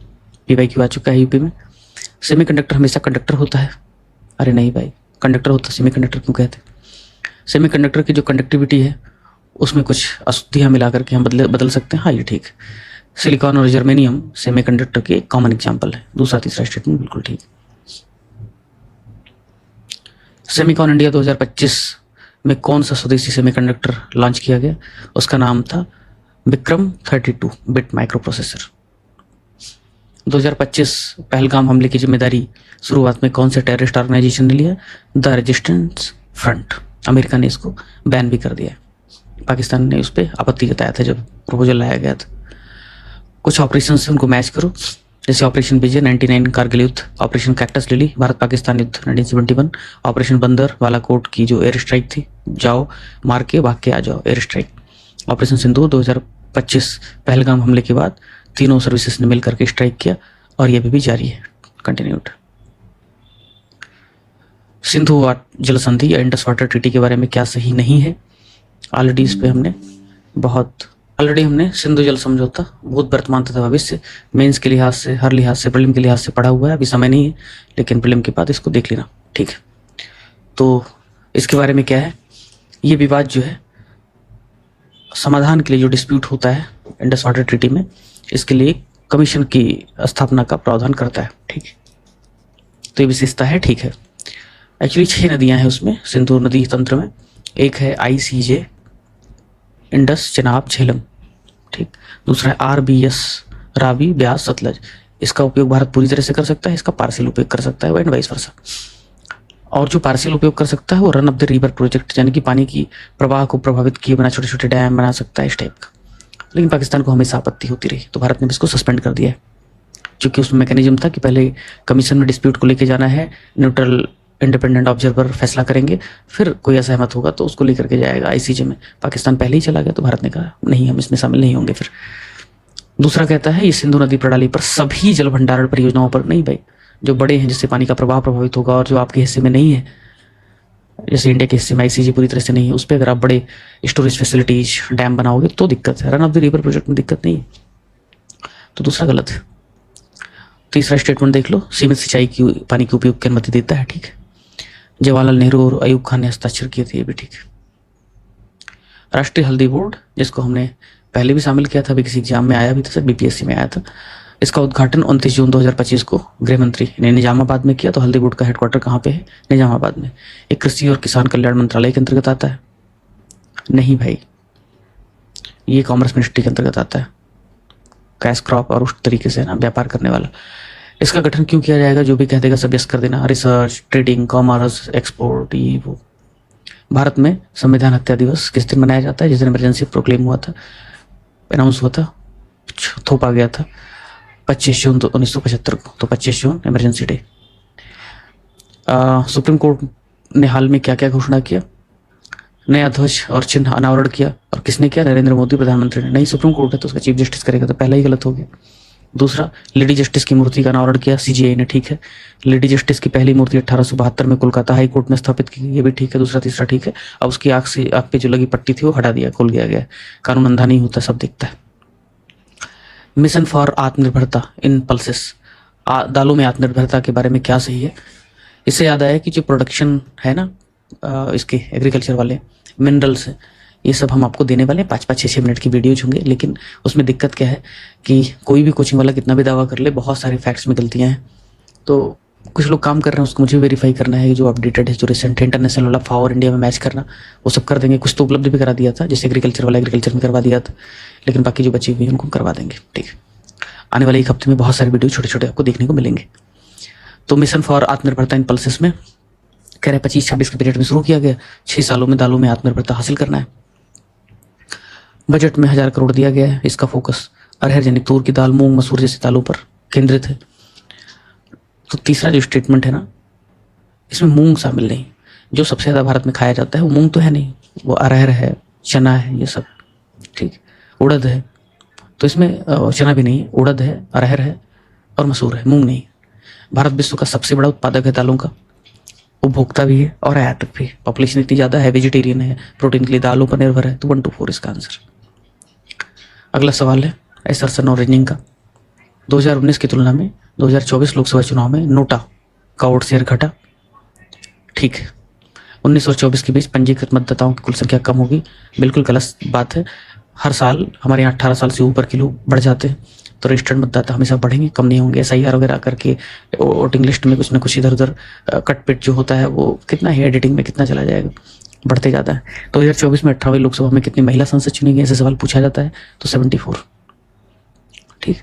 PYQ आ चुका है यूपी में। सेमीकंडक्टर हमेशा कंडक्टर होता है? अरे नहीं भाई, कंडक्टर होता, सेमीकंडक्टर क्यों कहते? सेमीकंडक्टर की जो कंडक्टिविटी है उसमें कुछ अशुद्धियां मिला करके हम बदल सकते हैं। हाँ, ये ठीक। सिलिकॉन और जर्मेनियम सेमीकंडक्टर के कॉमन एग्जाम्पल है। दूसरा तीसरा स्टेटमेंट बिल्कुल ठीक। सेमिकॉन इंडिया 2025 में कौन सा स्वदेशी सेमीकंडक्टर लॉन्च किया गया? उसका नाम था Vikram 32 bit micro processor. 2025 Pahalgam हमले की जिम्मेदारी शुरुआत में कौन से टेररिस्ट ऑर्गेनाइजेशन ने लिया? The resistance front. अमेरिका ने इसको बैन भी कर दिया। पाकिस्तान ने उस पर आपत्ति जताया था जब प्रपोजल लाया गया था। कुछ ऑपरेशन से उनको मैच करो, जैसे ऑपरेशन विजय 99 कारगिल युद्ध, operation cactus lily Bharat Pakistan युद्ध 1971, ऑपरेशन बंदर बालाकोट की जो एयर स्ट्राइक थी, जाओ मार के भाग के आ जाओ एयर स्ट्राइक, ऑपरेशन सिंदूर 2025 पहलगाम हमले के बाद तीनों सर्विसेज ने मिलकर के स्ट्राइक किया और ये भी जारी है, कंटिन्यूड। सिंधु जल संधि या इंडस वाटर ट्रीटी के बारे में क्या सही नहीं है? ऑलरेडी इस पे हमने सिंधु जल समझौता भूत, वर्तमान तथा भविष्य मेंस के लिहाज से, हर लिहाज से, प्रीलिम के लिहाज से पढ़ा हुआ है। अभी समय नहीं है, लेकिन प्रीलिम के बाद इसको देख लेना, ठीक है। तो इसके बारे में क्या है, ये विवाद जो है समाधान के लिए जो डिस्प्यूट होता है इंडस वाटर ट्रीटी में, इसके लिए कमीशन की स्थापना का प्रावधान करता है, ठीक है। तो ये विशेषता है, ठीक है। एक्चुअली 6 नदियां हैं उसमें सिंधु नदी तंत्र में। एक है ICJ, इंडस, चेनाब, झेलम, ठीक। दूसरा है RBS, रावी, ब्यास, सतलज। इसका उपयोग भारत पूरी तरह से कर सकता है, इसका पार्शियल उपयोग कर सकता है, एंड वाइस वर्सा। और जो पार्शियल उपयोग कर सकता है वो run of the river project, यानी कि पानी की प्रवाह को प्रभावित किए बिना छोटे छोटे डैम बना सकता है, इस टाइप का। लेकिन पाकिस्तान को हमेशा आपत्ति होती रही, तो भारत ने इसको सस्पेंड कर दिया है, क्योंकि उसमें मैकेनिज्म था कि पहले कमीशन में डिस्प्यूट को लेके जाना है, न्यूट्रल इंडिपेंडेंट ऑब्जर्वर फैसला करेंगे, फिर कोई असहमत होगा तो उसको लेकर के जाएगा ICJ में। पाकिस्तान पहले ही चला गया, तो भारत ने कहा नहीं, हम इसमें शामिल नहीं होंगे। फिर दूसरा कहता है ये सिंधु नदी प्रणाली पर सभी जल भंडारण परियोजनाओं पर नहीं भाई, जो बड़े हैं जिससे पानी का प्रवाह प्रभावित होगा और जो आपके हिस्से में नहीं है, जैसे इंडिया के हिस्से में ICJ पूरी तरह से नहीं है, उस पर अगर आप बड़े स्टोरेज फैसिलिटीज, डैम बनाओगे तो दिक्कत है। Run of the river project में दिक्कत नहीं है, तो दूसरा गलत है। तीसरा स्टेटमेंट देख लो, सीमित सिंचाई की पानी के उपयोग की अनुमति देता है, ठीक है। जवाहरलाल नेहरू और अयूब खान ने हस्ताक्षर किए थे, ये भी ठीक है। राष्ट्रीय हल्दी बोर्ड, जिसको हमने पहले भी शामिल किया था, अभी किसी एग्जाम में आया भी था सर, बीपीएससी में आया था। इसका उद्घाटन 29 जून 2025 को गृह मंत्री ने निजामाबाद में किया। तो हल्दी बोर्ड का हेडक्वार्टर कहाँ पे है? निजामाबाद में। एक कृषि और किसान कल्याण मंत्रालय के अंतर्गत आता है? नहीं भाई, ये कॉमर्स मिनिस्ट्री के अंतर्गत आता है। कैश क्रॉप और उस तरीके से ना व्यापार करने वाला। इसका गठन क्यों किया जाएगा? जो भी कह देगा सब यस कर देना। रिसर्च, ट्रेडिंग, कॉमर्स, एक्सपोर्ट, ये वो। भारत में संविधान हत्या दिवस किस दिन मनाया जाता है? जिस दिन इमरजेंसी प्रोक्लेम हुआ था, अनाउंस हुआ था, थोपा गया था, 25 जून 1975 को। तो 25 जून इमरजेंसी डे। सुप्रीम कोर्ट ने हाल में क्या क्या घोषणा किया? नया ध्वज और चिन्ह अनावरण किया। और किसने किया? नरेंद्र मोदी प्रधानमंत्री ने। नहीं, सुप्रीम कोर्ट है तो उसका चीफ जस्टिस करेगा, तो पहला ही गलत हो गया। दूसरा, लेडी जस्टिस की मूर्ति का अनावरण किया सीजीआई ने, ठीक है। लेडी जस्टिस की पहली मूर्ति 1872 में कोलकाता हाई कोर्ट में स्थापित की गई, ये भी ठीक है। दूसरा तीसरा ठीक है। अब उसकी आंख पे जो लगी पट्टी थी वो हटा दिया, खोल दिया गया। कानून अंधा नहीं होता, सब दिखता है। मिशन फॉर आत्मनिर्भरता इन पल्सेस, दालों में आत्मनिर्भरता के बारे में क्या सही है? इससे याद आया कि जो प्रोडक्शन है ना इसके एग्रीकल्चर वाले मिनरल्स हैं, ये सब हम आपको देने वाले हैं। 5-5, 6-6 मिनट की वीडियोज होंगे। लेकिन उसमें दिक्कत क्या है कि कोई भी कोचिंग वाला कितना भी दावा कर ले, बहुत सारे फैक्ट्स में गलतियां हैं। तो कुछ लोग काम कर रहे हैं, उसको मुझे वेरीफाई करना है, जो अपडेटेड है, जो रिसेंट इंटरनेशनल वाला फावर इंडिया में मैच करना, वो सब कर देंगे। कुछ तो उपलब्ध भी करा दिया था, जैसे एग्रीकल्चर वाला एग्रीकल्चर में करवा दिया था, लेकिन बाकी जो बची हुई है उनको करवा देंगे, ठीक है। आने वाले एक हफ्ते में बहुत सारे वीडियो छोटे छोटे आपको देखने को मिलेंगे। तो मिशन फॉर आत्मनिर्भरता इन पल्सेस में कह रहे 25-26 के पीरियड में शुरू किया गया। 6 सालों में दालों में आत्मनिर्भरता हासिल करना है। बजट में 1000 करोड़ दिया गया है। इसका फोकस अरहर यानी तूर की दाल, मूंग, मसूर जैसी दालों पर केंद्रित है। तो तीसरा जो स्टेटमेंट है ना, इसमें मूंग शामिल नहीं। जो सबसे ज़्यादा भारत में खाया जाता है वो मूंग तो है नहीं, वो अरहर है, चना है, ये सब, ठीक। उड़द है, तो इसमें चना भी नहीं, उड़द है, अरहर है और मसूर है, मूंग नहीं। भारत विश्व का सबसे बड़ा उत्पादक है दालों का, उपभोक्ता भी है और आयातक भी। पॉपुलेशन इतनी ज़्यादा है, वेजिटेरियन है, प्रोटीन के लिए दालों पर निर्भर है। तो 1 to 4 इसका आंसर। अगला सवाल है एसर्सन और रेंजिंग का। 2019 की तुलना में 2024 लोकसभा चुनाव में नोटा का वोट शेयर घटा, ठीक है। 19 और 24 के बीच पंजीकृत मतदाताओं की कुल संख्या कम होगी, बिल्कुल गलत बात है। हर साल हमारे यहाँ 18 साल से ऊपर के लोग बढ़ जाते हैं, तो रजिस्टर्ड मतदाता हमेशा बढ़ेंगे, कम नहीं होंगे। SIR वगैरह करके वोटिंग लिस्ट में कुछ ना कुछ इधर उधर कट पिट जो होता है वो कितना ही एडिटिंग में कितना चला जाएगा, बढ़ते जाता है। 2024 में 18वीं लोकसभा में कितनी महिला सांसद चुनी गई, ऐसे सवाल पूछा जाता है, तो 74, ठीक।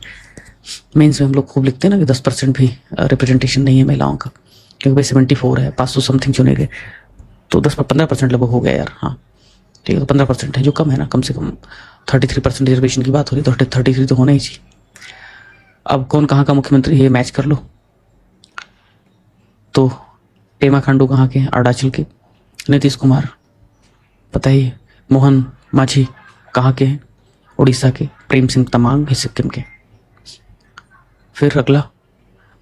मेंस में हम लोग खूब लिखते हैं ना कि 10% भी रिप्रेजेंटेशन नहीं है महिलाओं का, क्योंकि भाई 74 है, 500 समथिंग चुने गए, तो 10-15% लगभग हो गया यार। हाँ ठीक है, तो 15% है, जो कम है ना, कम से कम 33% रिजर्वेशन की बात हो रही, तो 33 तो होना ही चाहिए। अब कौन कहाँ का मुख्यमंत्री है, मैच कर लो। तो पेमा खांडू कहाँ के हैं? अरुणाचल के। नीतीश कुमार पता ही है। मोहन मांझी कहाँ के हैं? उड़ीसा के। प्रेम सिंह तमांग है सिक्किम के। फिर अगला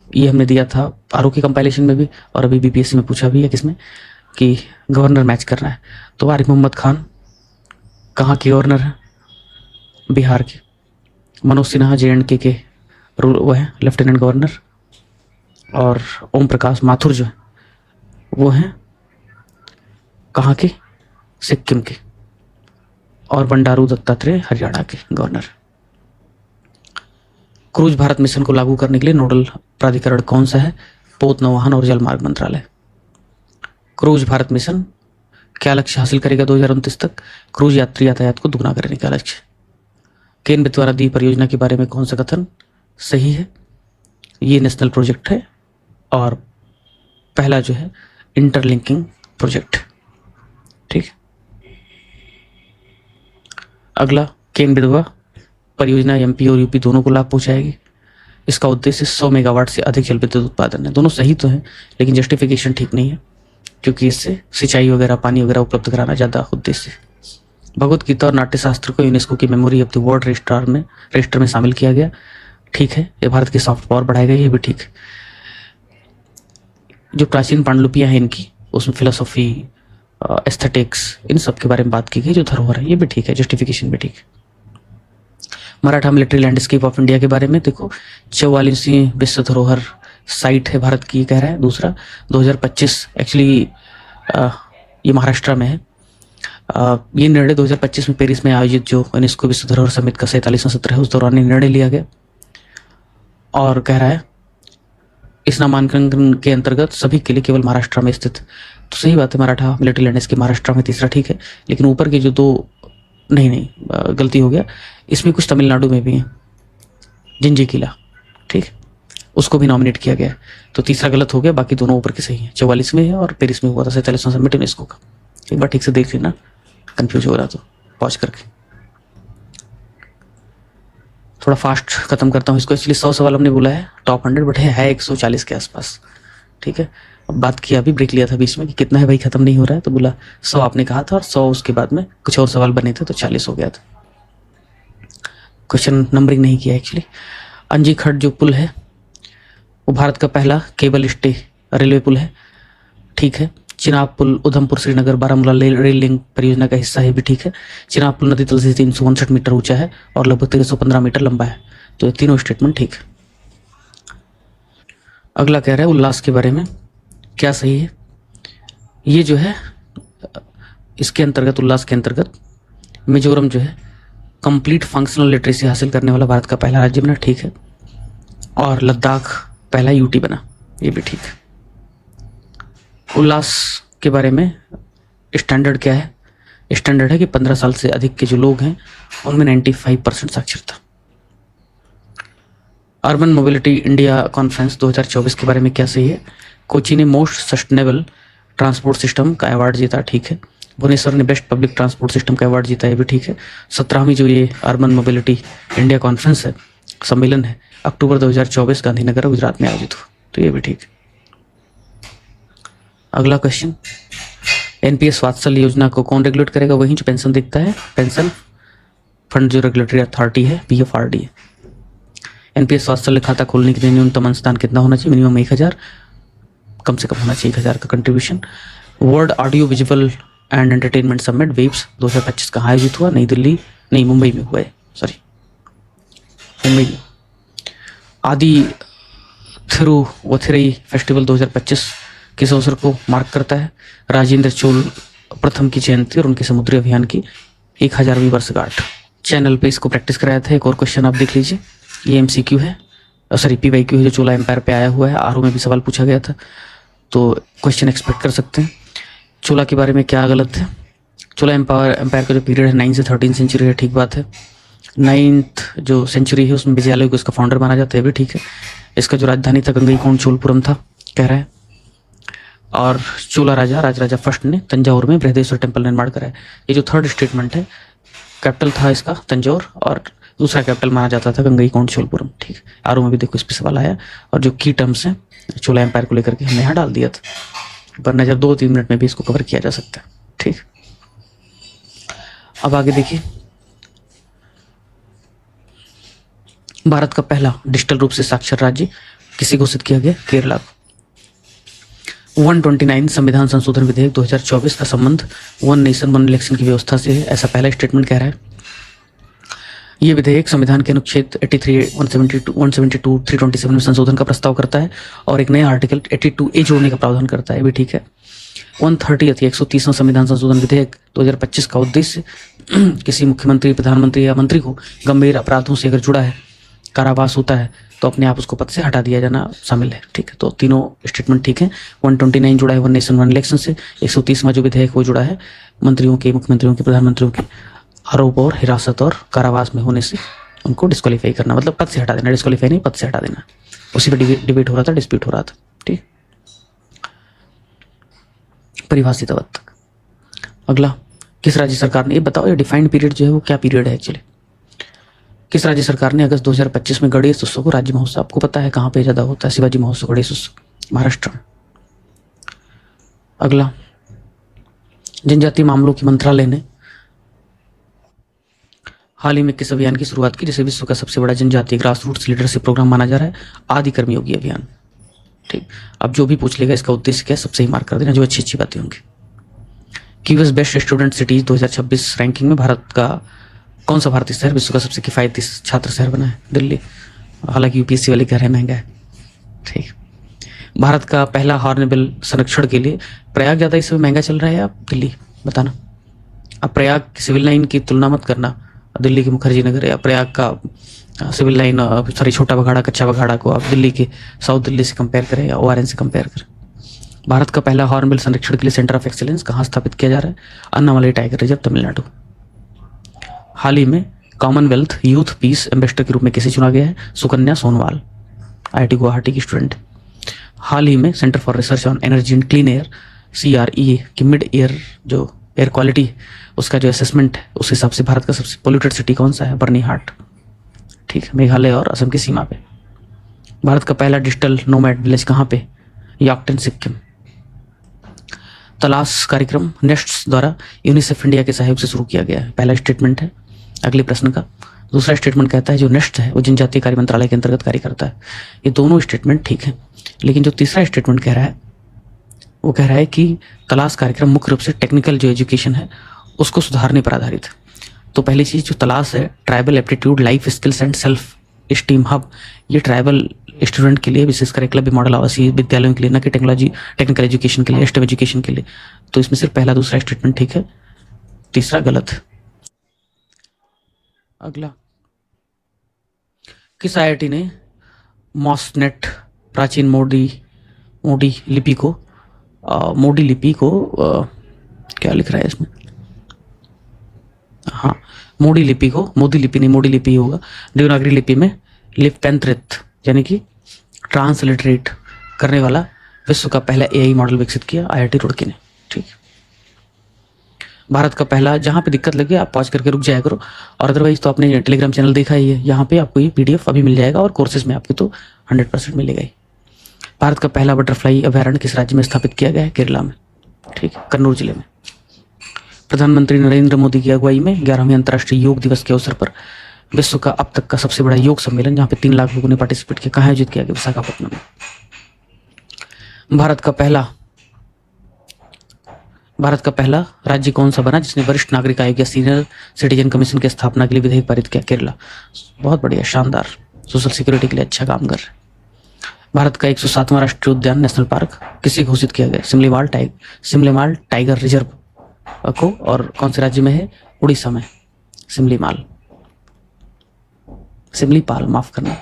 ये हमने दिया था आरओ की कंपाइलेशन में भी, और अभी बीपीएससी में पूछा भी है किसमें, कि गवर्नर मैच करना है। तो आरिफ मोहम्मद खान कहाँ के गवर्नर है? बिहार के। मनोज सिन्हा JNK के वो है लेफ्टिनेंट गवर्नर, और ओम प्रकाश माथुर जो है वो हैं कहाँ के? सिक्किम के। और बंडारू दत्तात्रेय हरियाणा के गवर्नर। क्रूज भारत मिशन को लागू करने के लिए नोडल प्राधिकरण कौन सा है? पोत, नौवहन और जलमार्ग मंत्रालय। क्रूज भारत मिशन क्या लक्ष्य हासिल करेगा 2029 तक? क्रूज यात्री यातायात को दुगना करने का लक्ष्य। केन बेतवा नदी परियोजना के बारे में कौन सा कथन सही है? ये नेशनल प्रोजेक्ट है, और पहला जो है इंटरलिंकिंग प्रोजेक्ट, ठीक। अगला, केन बेतवा परियोजना MP और UP दोनों को लाभ पहुंचाएगी। इसका उद्देश्य 100 मेगावाट से अधिक जल विद्युत उत्पादन है। दोनों सही तो है, लेकिन जस्टिफिकेशन ठीक नहीं है, क्योंकि इससे सिंचाई वगैरह, पानी वगैरह उपलब्ध कराना ज़्यादा उद्देश्य है। भगवत गीता और नाट्यशास्त्र को यूनेस्को की memory of the world register में शामिल किया गया, ठीक है। ये भारत की सॉफ्ट पावर बढ़ाएगा, ये भी ठीक है। जो प्राचीन पांडुलिपियां हैं इनकी, उसमें फिलोसॉफी, एस्थेटिक्स, इन सब के बारे में बात की गई, जो धरोहर है, ये भी ठीक है, जस्टिफिकेशन भी ठीक है। Maratha military landscape of India के बारे में देखो, 44वीं विश्व धरोहर साइट है भारत की, कह रहा है। दूसरा 2025 एक्चुअली ये महाराष्ट्र में है। ये निर्णय 2025 में पेरिस में आयोजित जो यूनेस्को विश्व धरोहर समिति का 47वां सत्र है, उस दौरान ये निर्णय लिया गया। और कह रहा है इस नामांकन के अंतर्गत सभी के लिए केवल महाराष्ट्र में स्थित, तो सही बात है, मराठा मिलिट्री लैंड इसके महाराष्ट्र में तीसरा ठीक है, लेकिन ऊपर के जो दो नहीं गलती हो गया, इसमें कुछ तमिलनाडु में भी है, जिंजी किला, ठीक, उसको भी नॉमिनेट किया गया है, तो तीसरा गलत हो गया, बाकी दोनों ऊपर के सही है। 44 में है और पेरिस में हुआ था 47वां समिट यूनेस्को का। एक बार ठीक से देख लेना, कंफ्यूज हो रहा तो पॉज करके। थोड़ा फास्ट खत्म करता हूँ इसको, एक्चुअली 100 सवाल हमने बोला है टॉप 100, बट है 140 के आसपास, ठीक है। अब बात किया, अभी ब्रेक लिया था बीच में कि कितना है भाई, खत्म नहीं हो रहा है, तो बोला 100 आपने कहा था, और 100 उसके बाद में कुछ और सवाल बने थे तो 40 हो गया था। क्वेश्चन नंबरिंग नहीं किया एक्चुअली। अंजी खट जो पुल है वो भारत का पहला केबल स्टे रेलवे पुल है, ठीक है। चिनाब पुल उधमपुर श्रीनगर बारामूला रेल लिंक परियोजना का हिस्सा है, भी ठीक है। चिनाब पुल नदी तल से 359 मीटर ऊंचा है और लगभग 1315 मीटर लंबा है, तो ये तीनों स्टेटमेंट ठीक है। अगला कह रहा है उल्लास के बारे में, क्या सही है? ये जो है इसके अंतर्गत, उल्लास के अंतर्गत मिजोरम जो है कंप्लीट फंक्शनल लिटरेसी हासिल करने वाला भारत का पहला राज्य बना, ठीक है। और लद्दाख पहला यूटी बना, ये भी ठीक है। उल्लास के बारे में स्टैंडर्ड क्या है? स्टैंडर्ड है कि 15 साल से अधिक के जो लोग हैं उनमें 95% साक्षरता। अर्बन मोबिलिटी इंडिया कॉन्फ्रेंस 2024 के बारे में क्या सही है? कोची ने मोस्ट सस्टेनेबल ट्रांसपोर्ट सिस्टम का अवार्ड जीता, ठीक है। भुवनेश्वर ने बेस्ट पब्लिक ट्रांसपोर्ट सिस्टम का अवार्ड जीता, है भी ठीक है। 17वीं जो ये अर्बन मोबिलिटी इंडिया कॉन्फ्रेंस है, सम्मेलन है, अक्टूबर 2024 गांधीनगर गुजरात में आयोजित हुआ, तो ये भी ठीक है। अगला क्वेश्चन, एनपीएस वात्सल्य योजना को कौन रेगुलेट करेगा? वही जो पेंशन देखता है, पेंशन फंड जो रेगुलेटरी अथॉरिटी है, पीएफआरडी है। एनपीएस वात्सल्य खाता खोलने के लिए न्यूनतम अंशदान कितना होना चाहिए? मिनिमम 1000, कम से कम होना चाहिए 1000 का contribution. World audio visual and entertainment summit waves 2025 कहाँ आयोजित हुआ? नई दिल्ली, नहीं मुंबई में हुआ है, सॉरी मुंबई में। आदि थिरुवथिरई फेस्टिवल 2025 किस अवसर को मार्क करता है? राजेंद्र चोल प्रथम की जयंती और उनके समुद्री अभियान की 1000वीं वर्षगांठ। चैनल पे इसको प्रैक्टिस कराया था। एक और क्वेश्चन आप देख लीजिए, ये एमसीक्यू है, सॉरी पीवाईक्यू है, जो चोला एम्पायर पे आया हुआ है, आरओ में भी सवाल पूछा गया था, तो क्वेश्चन एक्सपेक्ट कर सकते हैं। चोला के बारे में क्या गलत है? चोला एम्पायर का जो पीरियड है 9 से 13 सेंचुरी है, ठीक बात है। 9th जो सेंचुरी है उसमें विजयालय को इसका फाउंडर माना जाता है, भी ठीक है। इसका जो राजधानी था गंगईकोंड चोलपुरम था, कह रहा है। और चोला राजा फर्स्ट ने तंजावुर में बृहदेश्वर टेम्पल निर्माण कराया। ये जो थर्ड स्टेटमेंट है, कैपिटल था इसका तंजौर और दूसरा कैपिटल माना जाता था गंगईकोंड चोलपुरम, ठीक है। आरओ में भी देखो इस पर सवाल आया, और जो की टर्म्स हैं चोला एम्पायर को लेकर के हमने यहाँ डाल दिया था, पर नजर 2-3 मिनट में भी इसको कवर किया जा सकता है, ठीक। अब आगे देखिए, भारत का पहला डिजिटल रूप से साक्षर राज्य किसे घोषित किया गया? केरला। 129 संविधान संशोधन विधेयक 2024 का संबंध वन नेशन वन इलेक्शन की व्यवस्था से है, ऐसा पहला स्टेटमेंट कह रहा है। ये विधेयक संविधान के अनुच्छेद 83, 172, 327 में संशोधन का प्रस्ताव करता है और एक नया आर्टिकल 82A जोड़ने का प्रावधान करता है, भी ठीक है। 130 130वां संविधान संशोधन विधेयक 2025 का उद्देश्य किसी मुख्यमंत्री, प्रधानमंत्री या मंत्री को गंभीर अपराधों से अगर जुड़ा है, कारावास होता है, तो अपने आप उसको पद से हटा दिया जाना शामिल है, ठीक है। तो तीनों स्टेटमेंट ठीक है। 129 जुड़ा है वन नेशन वन इलेक्शन से। 130वां जो विधेयक वो जुड़ा है मंत्रियों के, मुख्यमंत्रियों के, प्रधानमंत्रियों के आरोप और हिरासत और कारावास में होने से उनको डिस्क्वालीफाई करना, मतलब पद से हटा देना, डिस्क्वालीफाई नहीं, पद से हटा देना। उसी पर डिबेट हो रहा था, डिस्प्यूट हो रहा था, ठीक। परिभाषित अवध तक। अगला, किस राज्य सरकार ने, ये बताओ ये डिफाइंड पीरियड जो है वो क्या पीरियड है एक्चुअली? किस राज्य सरकार ने अगस्त 2025 में गणेश उत्सव को राज्य महोत्सव, आपको पता है कहाँ पे ज्यादा होता है? शिवाजी महोत्सव, गणेश उत्सव, महाराष्ट्र में। अगला, जनजातीय मामलों की मंत्रालय ने हाल ही में किस अभियान की शुरुआत की जिसे विश्व का सबसे बड़ा जनजातीय ग्रास रूट्स लीडरशिप प्रोग्राम माना जा रहा है? आदि कर्मयोगी अभियान, ठीक। अब जो भी पूछ लेगा इसका उद्देश्य क्या है, सबसे ही मार्क कर देना, जो अच्छी अच्छी बातें होंगी। QS best student cities 2026 ranking में भारत का कौन सा भारतीय शहर विश्व का सबसे किफायती छात्र शहर बना है? दिल्ली। हालांकि यूपीएससी वाले कह रहे हैं महंगा है, ठीक। भारत का पहला हॉर्नबिल संरक्षण के लिए प्रयाग ज़्यादा इस समय महंगा चल रहा है या दिल्ली, बताना। अब प्रयाग की सिविल लाइन की तुलना मत करना दिल्ली के मुखर्जी नगर या प्रयाग का सिविल लाइन, सॉरी छोटा बघाड़ा कच्चा बघाड़ा को आप दिल्ली के साउथ दिल्ली से कंपेयर करें या ORN से कंपेयर करें। भारत का पहला हॉर्नबिल संरक्षण के लिए सेंटर ऑफ एक्सीलेंस कहाँ स्थापित किया जा रहा है? Annamalai tiger reserve, Tamil Nadu. हाल ही में कॉमनवेल्थ यूथ पीस एम्बेसडर के रूप में किसे चुना गया है? सुकन्या सोनवाल, IIT गुवाहाटी की स्टूडेंट। हाल ही में centre for research on energy and clean air CREA की मिड ईयर जो एयर क्वालिटी उसका जो असेसमेंट है उस हिसाब से भारत का सबसे पोल्यूटेड सिटी कौन सा है? बर्नीहाट, ठीक है, मेघालय और असम की सीमा पे। भारत का पहला डिजिटल नोमैड विलेज कहाँ पे? याकटेन, सिक्किम। तलाश कार्यक्रम नेस्ट द्वारा यूनिसेफ इंडिया के सहयोग से शुरू किया गया है, पहला स्टेटमेंट है। अगले प्रश्न का दूसरा स्टेटमेंट कहता है जो नेस्ट है वो जनजातीय कार्य मंत्रालय के अंतर्गत कार्य करता है। ये दोनों स्टेटमेंट ठीक है, लेकिन जो तीसरा स्टेटमेंट कह रहा है वो कह रहा है कि तलाश कार्यक्रम मुख्य रूप से टेक्निकल जो एजुकेशन है उसको सुधारने पर आधारित है। तो पहली चीज़ जो तलाश है, tribal aptitude life skills and self esteem hub, ये ट्राइबल स्टूडेंट के लिए विशेषकर एकलव्य मॉडल आवासीय विद्यालयों के लिए, न कि टेक्निकल एजुकेशन के लिए, स्टेम एजुकेशन के लिए। तो इसमें सिर्फ पहला दूसरा स्टेटमेंट ठीक है, तीसरा गलत है। अगला, किस IIT ने मॉसनेट प्राचीन मोडी लिपि को क्या लिख रहा है इसमें? हाँ, मोडी लिपि नहीं, मोडी लिपि होगा, देवनागरी लिपि में लिप्यंतरित यानी कि ट्रांसलिटरेट करने वाला विश्व का पहला AI मॉडल विकसित किया IIT रुड़की ने, ठीक। भारत का पहला, जहाँ पे दिक्कत लगे आप पॉज करके रुक जाया करो, और अदरवाइज तो आपने टेलीग्राम चैनल देखा ही है, यहाँ पे आपको ये PDF अभी मिल जाएगा और कोर्सेज में आपके तो 100% मिलेगा ही। भारत का पहला बटरफ्लाई अभयारण्य किस राज्य में स्थापित किया गया है? केरला में, ठीक है, कन्नौज जिले में। प्रधानमंत्री नरेंद्र मोदी की अगुवाई में 11वें अंतर्राष्ट्रीय योग दिवस के अवसर पर विश्व का अब तक का सबसे बड़ा योग सम्मेलन, जहाँ पे 3 लाख लोगों ने पार्टिसिपेट किया, कहाँ आयोजित किया गया? विशाखापट्टनम में। भारत का पहला राज्य कौन सा बना जिसने वरिष्ठ नागरिक आयोग या सीनियर सिटीजन कमीशन की स्थापना के लिए विधेयक पारित किया? केरला। बहुत बढ़िया, शानदार, सोशल सिक्योरिटी के लिए अच्छा काम कर रहे। भारत का 107वां राष्ट्रीय उद्यान नेशनल पार्क किसे घोषित किया गया? सिमलीपाल टाइगर रिजर्व को, और कौन से राज्य में है? उड़ीसा में, सिमलीपाल, माफ करना।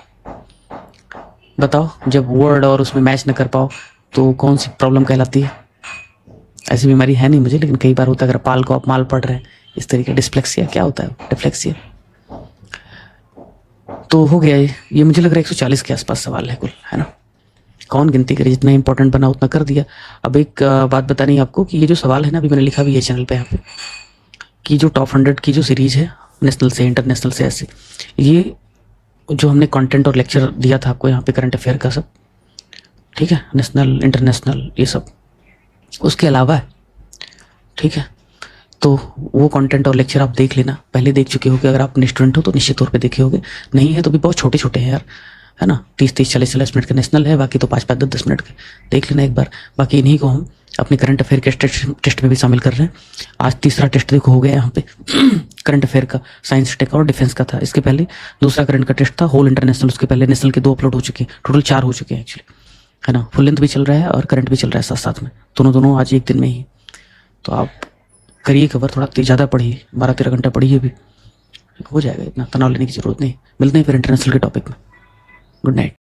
बताओ, जब वर्ड और उसमें मैच न कर पाओ तो कौन सी प्रॉब्लम कहलाती है? ऐसी बीमारी है नहीं मुझे, लेकिन कई बार होता है, अगर पाल को आप माल पढ़ रहे हैं इस तरीके, डिस्लेक्सिया, क्या होता है डिस्लेक्सिया। तो हो गया ये मुझे लग रहा है 140 के आसपास सवाल है कुल, है ना। कौन गिनती करे, जितना इंपॉर्टेंट बना उतना कर दिया। अब एक बात बतानी है आपको कि ये जो सवाल है ना, अभी मैंने लिखा भी है चैनल पे यहाँ पे, कि जो टॉप 100 की जो सीरीज है नेशनल से इंटरनेशनल से ऐसे, ये जो हमने कंटेंट और लेक्चर दिया था आपको यहाँ पे करंट अफेयर का सब, ठीक है, नेशनल इंटरनेशनल ये सब उसके अलावा है, ठीक है। तो वो कंटेंट और लेक्चर आप देख लेना, पहले देख चुके होगे, अगर आप स्टूडेंट हो तो निश्चित तौर पे देखे होगे, नहीं है तो भी बहुत छोटे छोटे हैं यार, है ना, 30-30, 40-40 मिनट का नेशनल है, बाकी तो 5-5, 10-10 मिनट के, देख लेना एक बार। बाकी इन्हीं को हम अपने करंट अफेयर के टेस्ट में भी शामिल कर रहे हैं। आज तीसरा टेस्ट देखो हो गया यहाँ पे करंट अफेयर का, साइंस टेक और डिफेंस का था। इसके पहले दूसरा करंट का टेस्ट था होल इंटरनेशनल, उसके पहले नेशनल के 2 अपलोड हो चुके हैं, टोटल 4 हो चुके हैं एक्चुअली, है ना। फुल लेंथ भी चल रहा है और करंट भी चल रहा है साथ साथ में, दोनों आज एक दिन में ही। तो आप करिए कवर, थोड़ा ज़्यादा पढ़िए, 12-13 घंटा पढ़िए, भी हो जाएगा, इतना तनाव लेने की जरूरत नहीं। मिलते हैं फिर इंटरनेशनल के टॉपिक में। Good night.